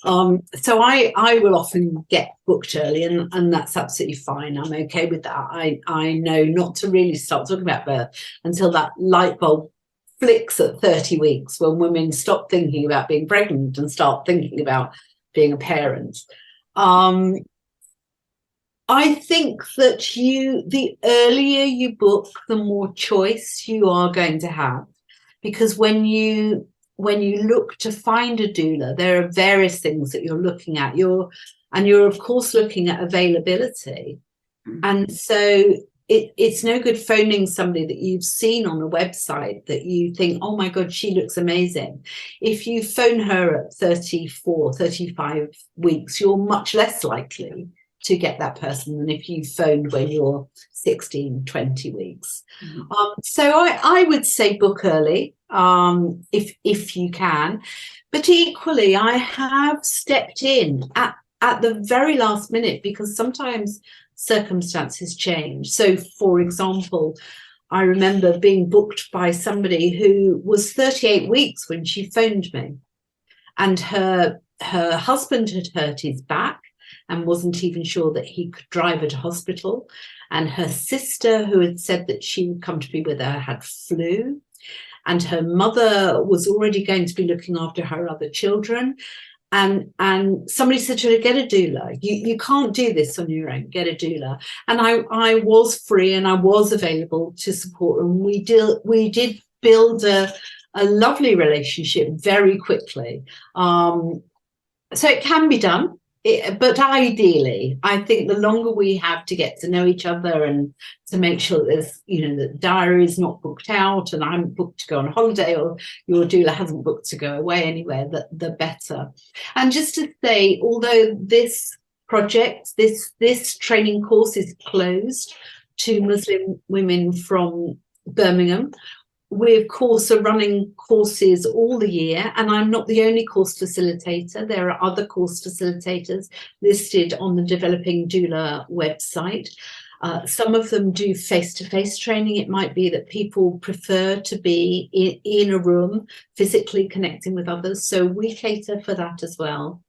So I will often get booked early, and that's absolutely fine. I'm okay with that. I know not to really start talking about birth until that light bulb flicks at 30 weeks, when women stop thinking about being pregnant and start thinking about being a parent. I think that the earlier you book, the more choice you are going to have, because when you look to find a doula, there are various things that you're looking at. You're of course looking at availability, and so it's no good phoning somebody that you've seen on a website that you think, oh my God, she looks amazing. If you phone her at 34, 35 weeks, you're much less likely to get that person than if you phoned when you're 16, 20 weeks. So I would say book early, if you can. But equally, I have stepped in at the very last minute, because sometimes circumstances change. So, for example, I remember being booked by somebody who was 38 weeks when she phoned me, and her husband had hurt his back and wasn't even sure that he could drive her to hospital, and her sister, who had said that she would come to be with her, had flu, and her mother was already going to be looking after her other children. And somebody said to her, get a doula. You can't do this on your own. Get a doula. And I was free, and I was available to support them. We did build a lovely relationship very quickly. So it can be done. But ideally, I think the longer we have to get to know each other and to make sure that there's, that the diary is not booked out and I'm booked to go on holiday, or your doula hasn't booked to go away anywhere, the better. And just to say, although this project, this training course is closed to Muslim women from Birmingham, we, of course, are running courses all the year, and I'm not the only course facilitator. There are other course facilitators listed on the Developing Doula website. Some of them do face-to-face training. It might be that people prefer to be in a room, physically connecting with others. So we cater for that as well.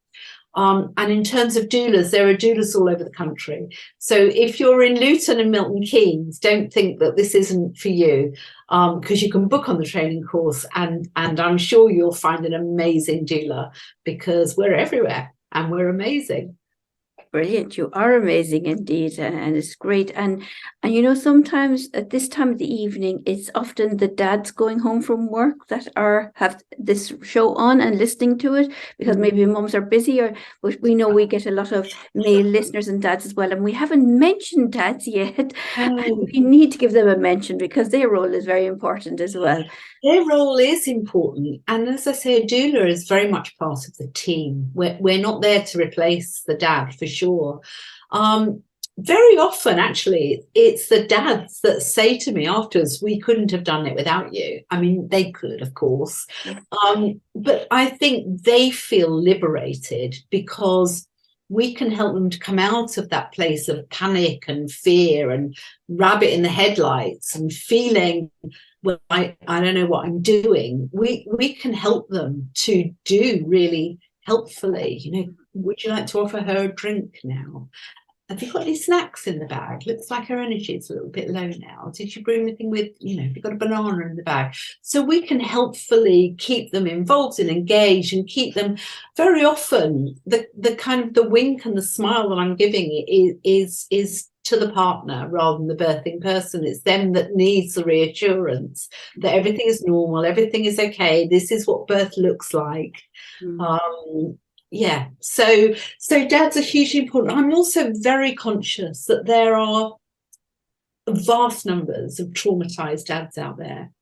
And in terms of doulas, there are doulas all over the country. So if you're in Luton and Milton Keynes, don't think that this isn't for you, because you can book on the training course, and I'm sure you'll find an amazing doula, because we're everywhere and we're amazing. Brilliant. You are amazing indeed, and it's great. And sometimes at this time of the evening, it's often the dads going home from work that have this show on and listening to it, because maybe mums are busy, but we know we get a lot of male listeners and dads as well. And we haven't mentioned dads yet. And we need to give them a mention, because their role is very important as well. Their role is important. And as I say, a doula is very much part of the team. We're not there to replace the dad, for sure. Very often, actually, it's the dads that say to me afterwards, we couldn't have done it without you. I mean, they could, of course. But I think they feel liberated, because we can help them to come out of that place of panic and fear and rabbit in the headlights and feeling, well, I don't know what I'm doing. We can help them to do really helpfully. Would you like to offer her a drink now? Have you got any snacks in the bag? Looks like her energy is a little bit low now. Did you bring anything with, have you got a banana in the bag? So we can helpfully keep them involved and engaged, and keep them, very often, the kind of the wink and the smile that I'm giving is to the partner rather than the birthing person. It's them that needs the reassurance that everything is normal, everything is okay, this is what birth looks like. Yeah, so dads are hugely important. I'm also very conscious that there are vast numbers of traumatized dads out there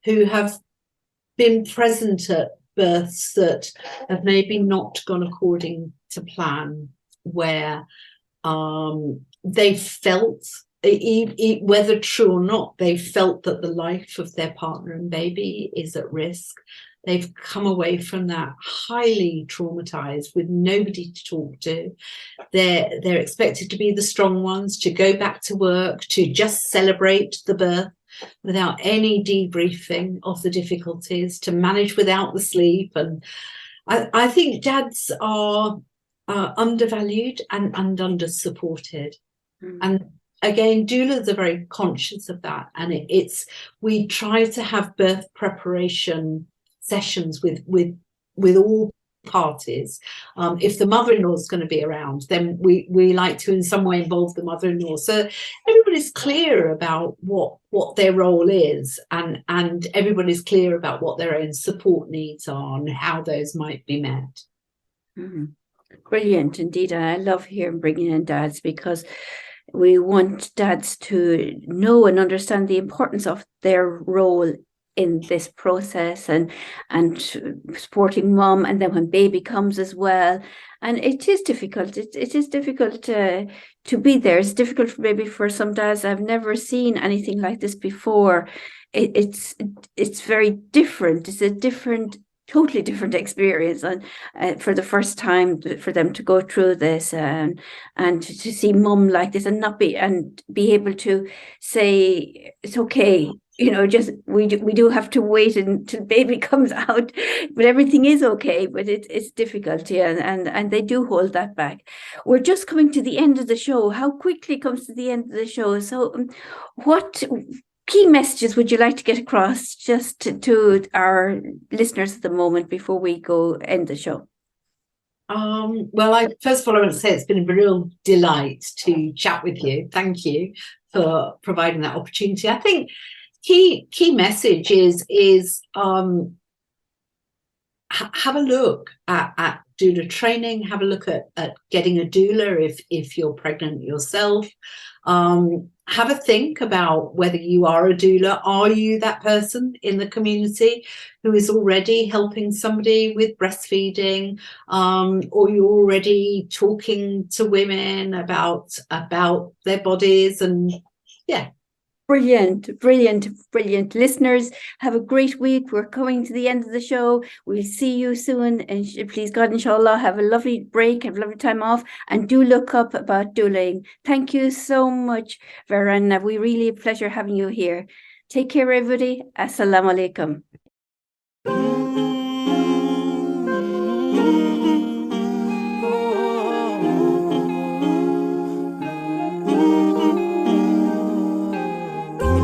who have been present at births that have maybe not gone according to plan, where they felt, whether true or not, they felt that the life of their partner and baby is at risk. They've come away from that highly traumatized with nobody to talk to. They're expected to be the strong ones, to go back to work, to just celebrate the birth without any debriefing of the difficulties, to manage without the sleep. And I think dads are undervalued and under-supported. And again, doulas are very conscious of that. And we try to have birth preparation sessions with all parties. If the mother-in-law is going to be around, then we like to in some way involve the mother-in-law, so everybody's clear about what their role is, and everybody's clear about what their own support needs are and how those might be met. Brilliant indeed. And I love bringing in dads, because we want dads to know and understand the importance of their role in this process, and supporting mom, and then when baby comes as well. And it is difficult. It is difficult to be there. It's difficult maybe for some dads. I've never seen anything like this before. It's very different. It's a totally different experience, and for the first time for them to go through this, and to see mum like this, and be able to say it's okay. Just we do have to wait until baby comes out, but everything is okay. But it's difficult, yeah, and they do hold that back. We're just coming to the end of the show. How quickly it comes to the end of the show. So, what key messages would you like to get across just to our listeners at the moment before we go end the show? Well, first of all, I want to say it's been a real delight to chat with you. Thank you for providing that opportunity. I think key message is have a look at doula training. Have a look at getting a doula if you're pregnant yourself. Have a think about whether you are a doula. Are you that person in the community who is already helping somebody with breastfeeding, or you're already talking to women about their bodies? And yeah. Brilliant. Listeners, have a great week. We're coming to the end of the show. We'll see you soon. And please God, inshallah, have a lovely break, have a lovely time off, and do look up about douling. Thank you so much, Verina. We really a pleasure having you here. Take care, everybody. Assalamu alaikum.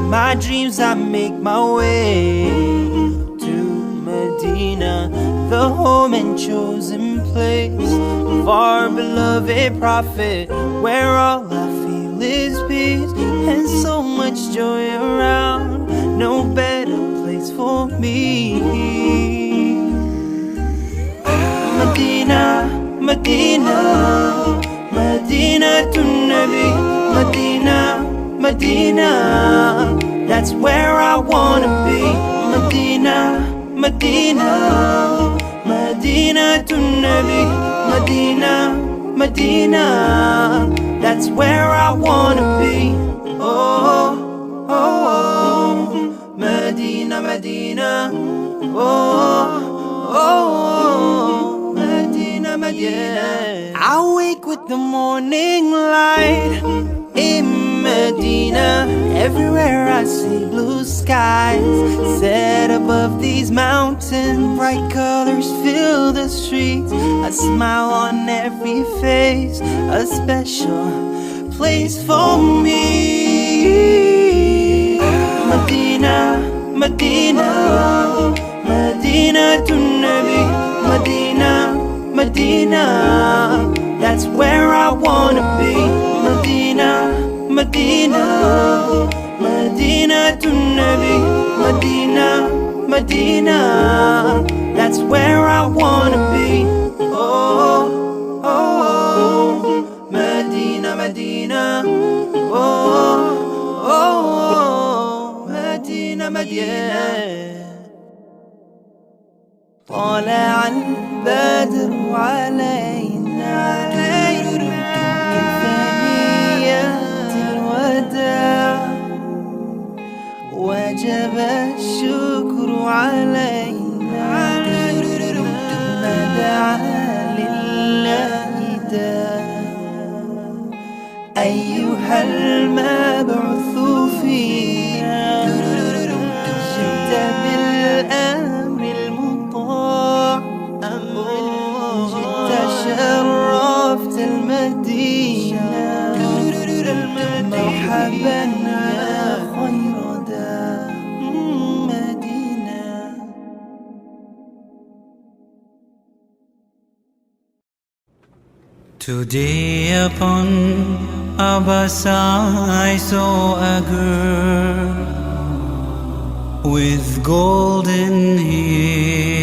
My dreams, I make my way to Medina, the home and chosen place of our beloved prophet, where all I feel is peace and so much joy around. No better place for me. Medina, Medina, Medina to Nabi, Medina, Medina, that's where I wanna be. Medina, Medina, Medina to Nabi, Medina, Medina, that's where I wanna be. Oh, oh, oh, Medina, Medina, oh, oh, Medina, Medina. I wake with the morning light in Medina. Everywhere I see blue skies set above these mountains. Bright colors fill the streets, a smile on every face, a special place for me. Medina, Medina, Medina to Nabi, Medina, Medina, that's where I wanna be. Medina, Medina, Medina to Nabi, Medina, Medina, that's where I wanna be. Oh. علينا من ثنيات الوداع وجب الشكر علينا ما دعا لله داع أيها المبعوث فينا جئت بالأمر المطاع جئت شرفت المدينة مرحبا يا خير داع مدينة. Today upon a bus I saw a girl with golden hair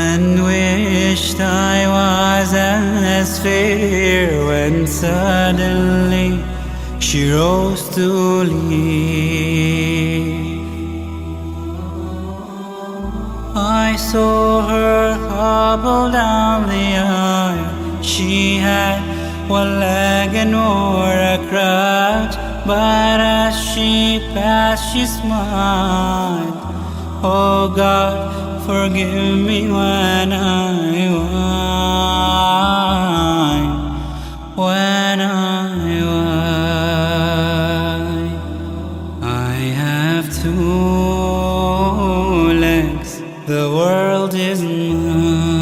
and wished I was as fair when suddenly she rose to leave. I saw her hobble down the aisle. She had one leg and wore a crutch, but as she passed she smiled. Oh God, forgive me when I whine, when I whine. I have two legs, the world is mine.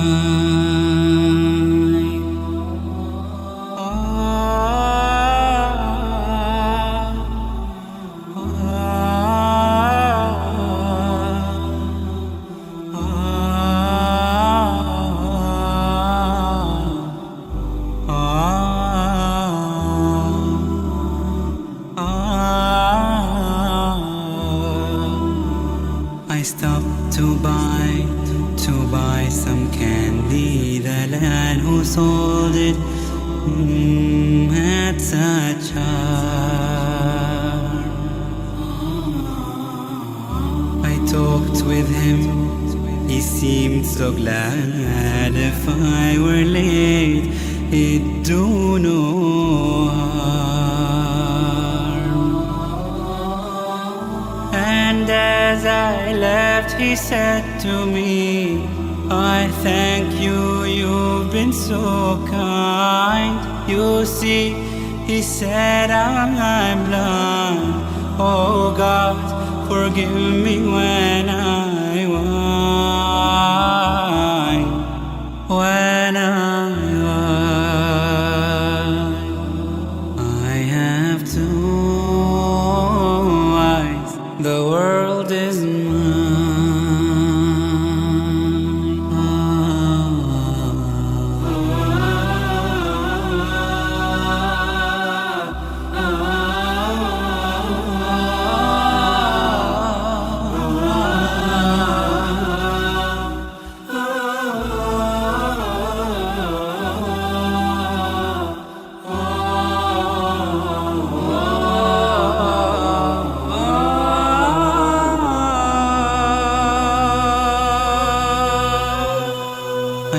I stopped to buy some candy. The lad who sold it had such charm. I talked with him, he seemed so glad. If I were late, it'd do no harm. And as I left, he said to me, I thank you, you've been so kind. You see, he said, I'm blind. Oh God, forgive me when I whine, when I whine. I have two eyes, the world is mine.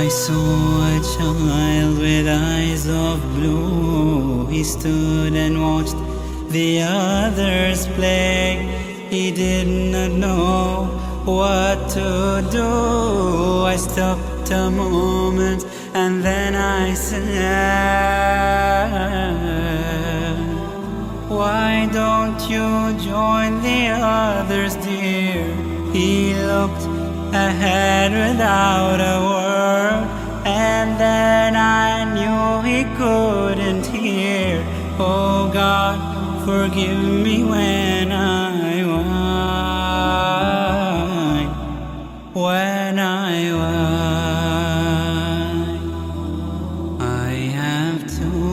I saw a child with eyes of blue. He stood and watched the others play. He did not know what to do. I stopped a moment and then I said, why don't you join the others, dear? He looked ahead without a word, and then I knew he couldn't hear. Oh God, forgive me when I whine, when I whine. I have two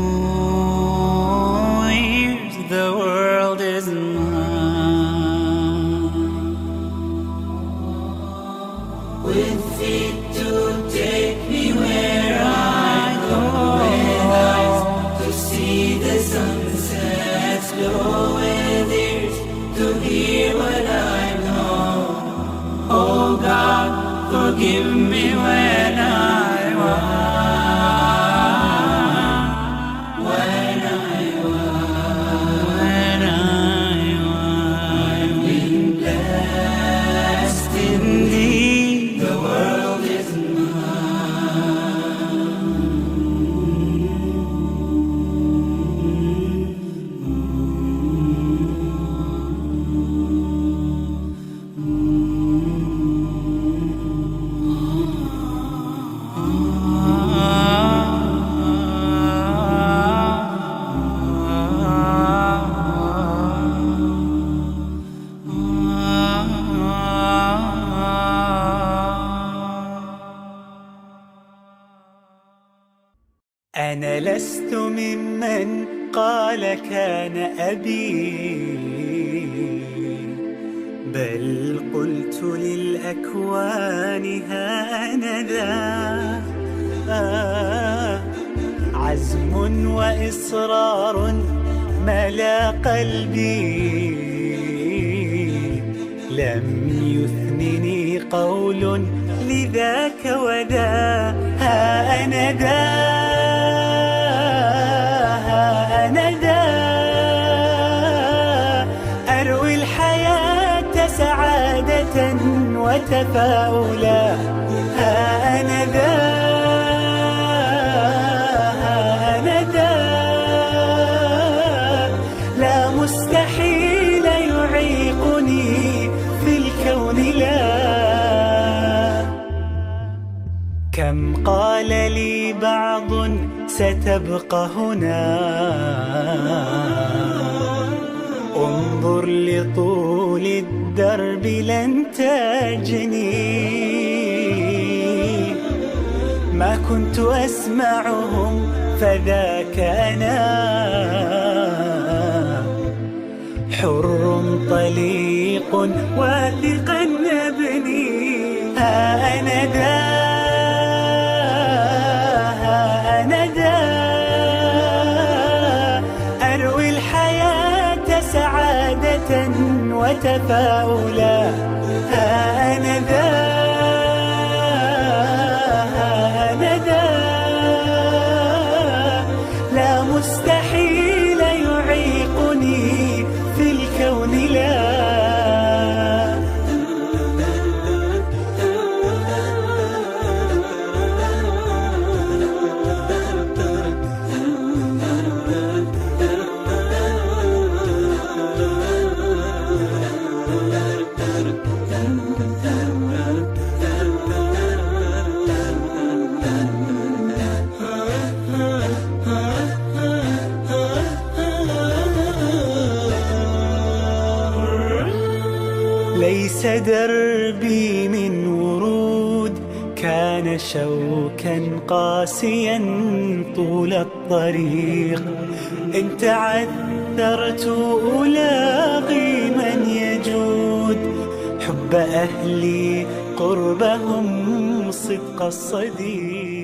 ears, the world is mine. With feet to take me where I go, with eyes to see the sunsets glow, with ears to hear what I know. Oh God, Forgive me when I was, I've been blessed indeed. The world is أنا لست ممن قال كان أبي، بل قلت للأكوان ها أنا ذا. عزم وإصرار ملا قلبي، لم يثنني قول لذاك وذا. ها أنا ذا، أنا ذا، أروي الحياة سعادة وتفاؤلا. ها أنا ذا، أنا ذا، لا مستحيل يعيقني في الكون لا. كم قال لي بعض ستبقى هنا، انظر لطول الدرب لن تجني. ما كنت أسمعهم فذاك أنا، حر طليق واثقا نبني. ها أنا ذا، أنا ذا، أروي الحياة سعادة وتفاؤلا. ها أنا ذا، أنا ذا، لا مستحيل يعيقني في الكون لا. ليس دربي من ورود، كان شوكا قاسيا طول الطريق. إن تعثرت ألاقي من يجود، حب أهلي قربهم صدق الصديق.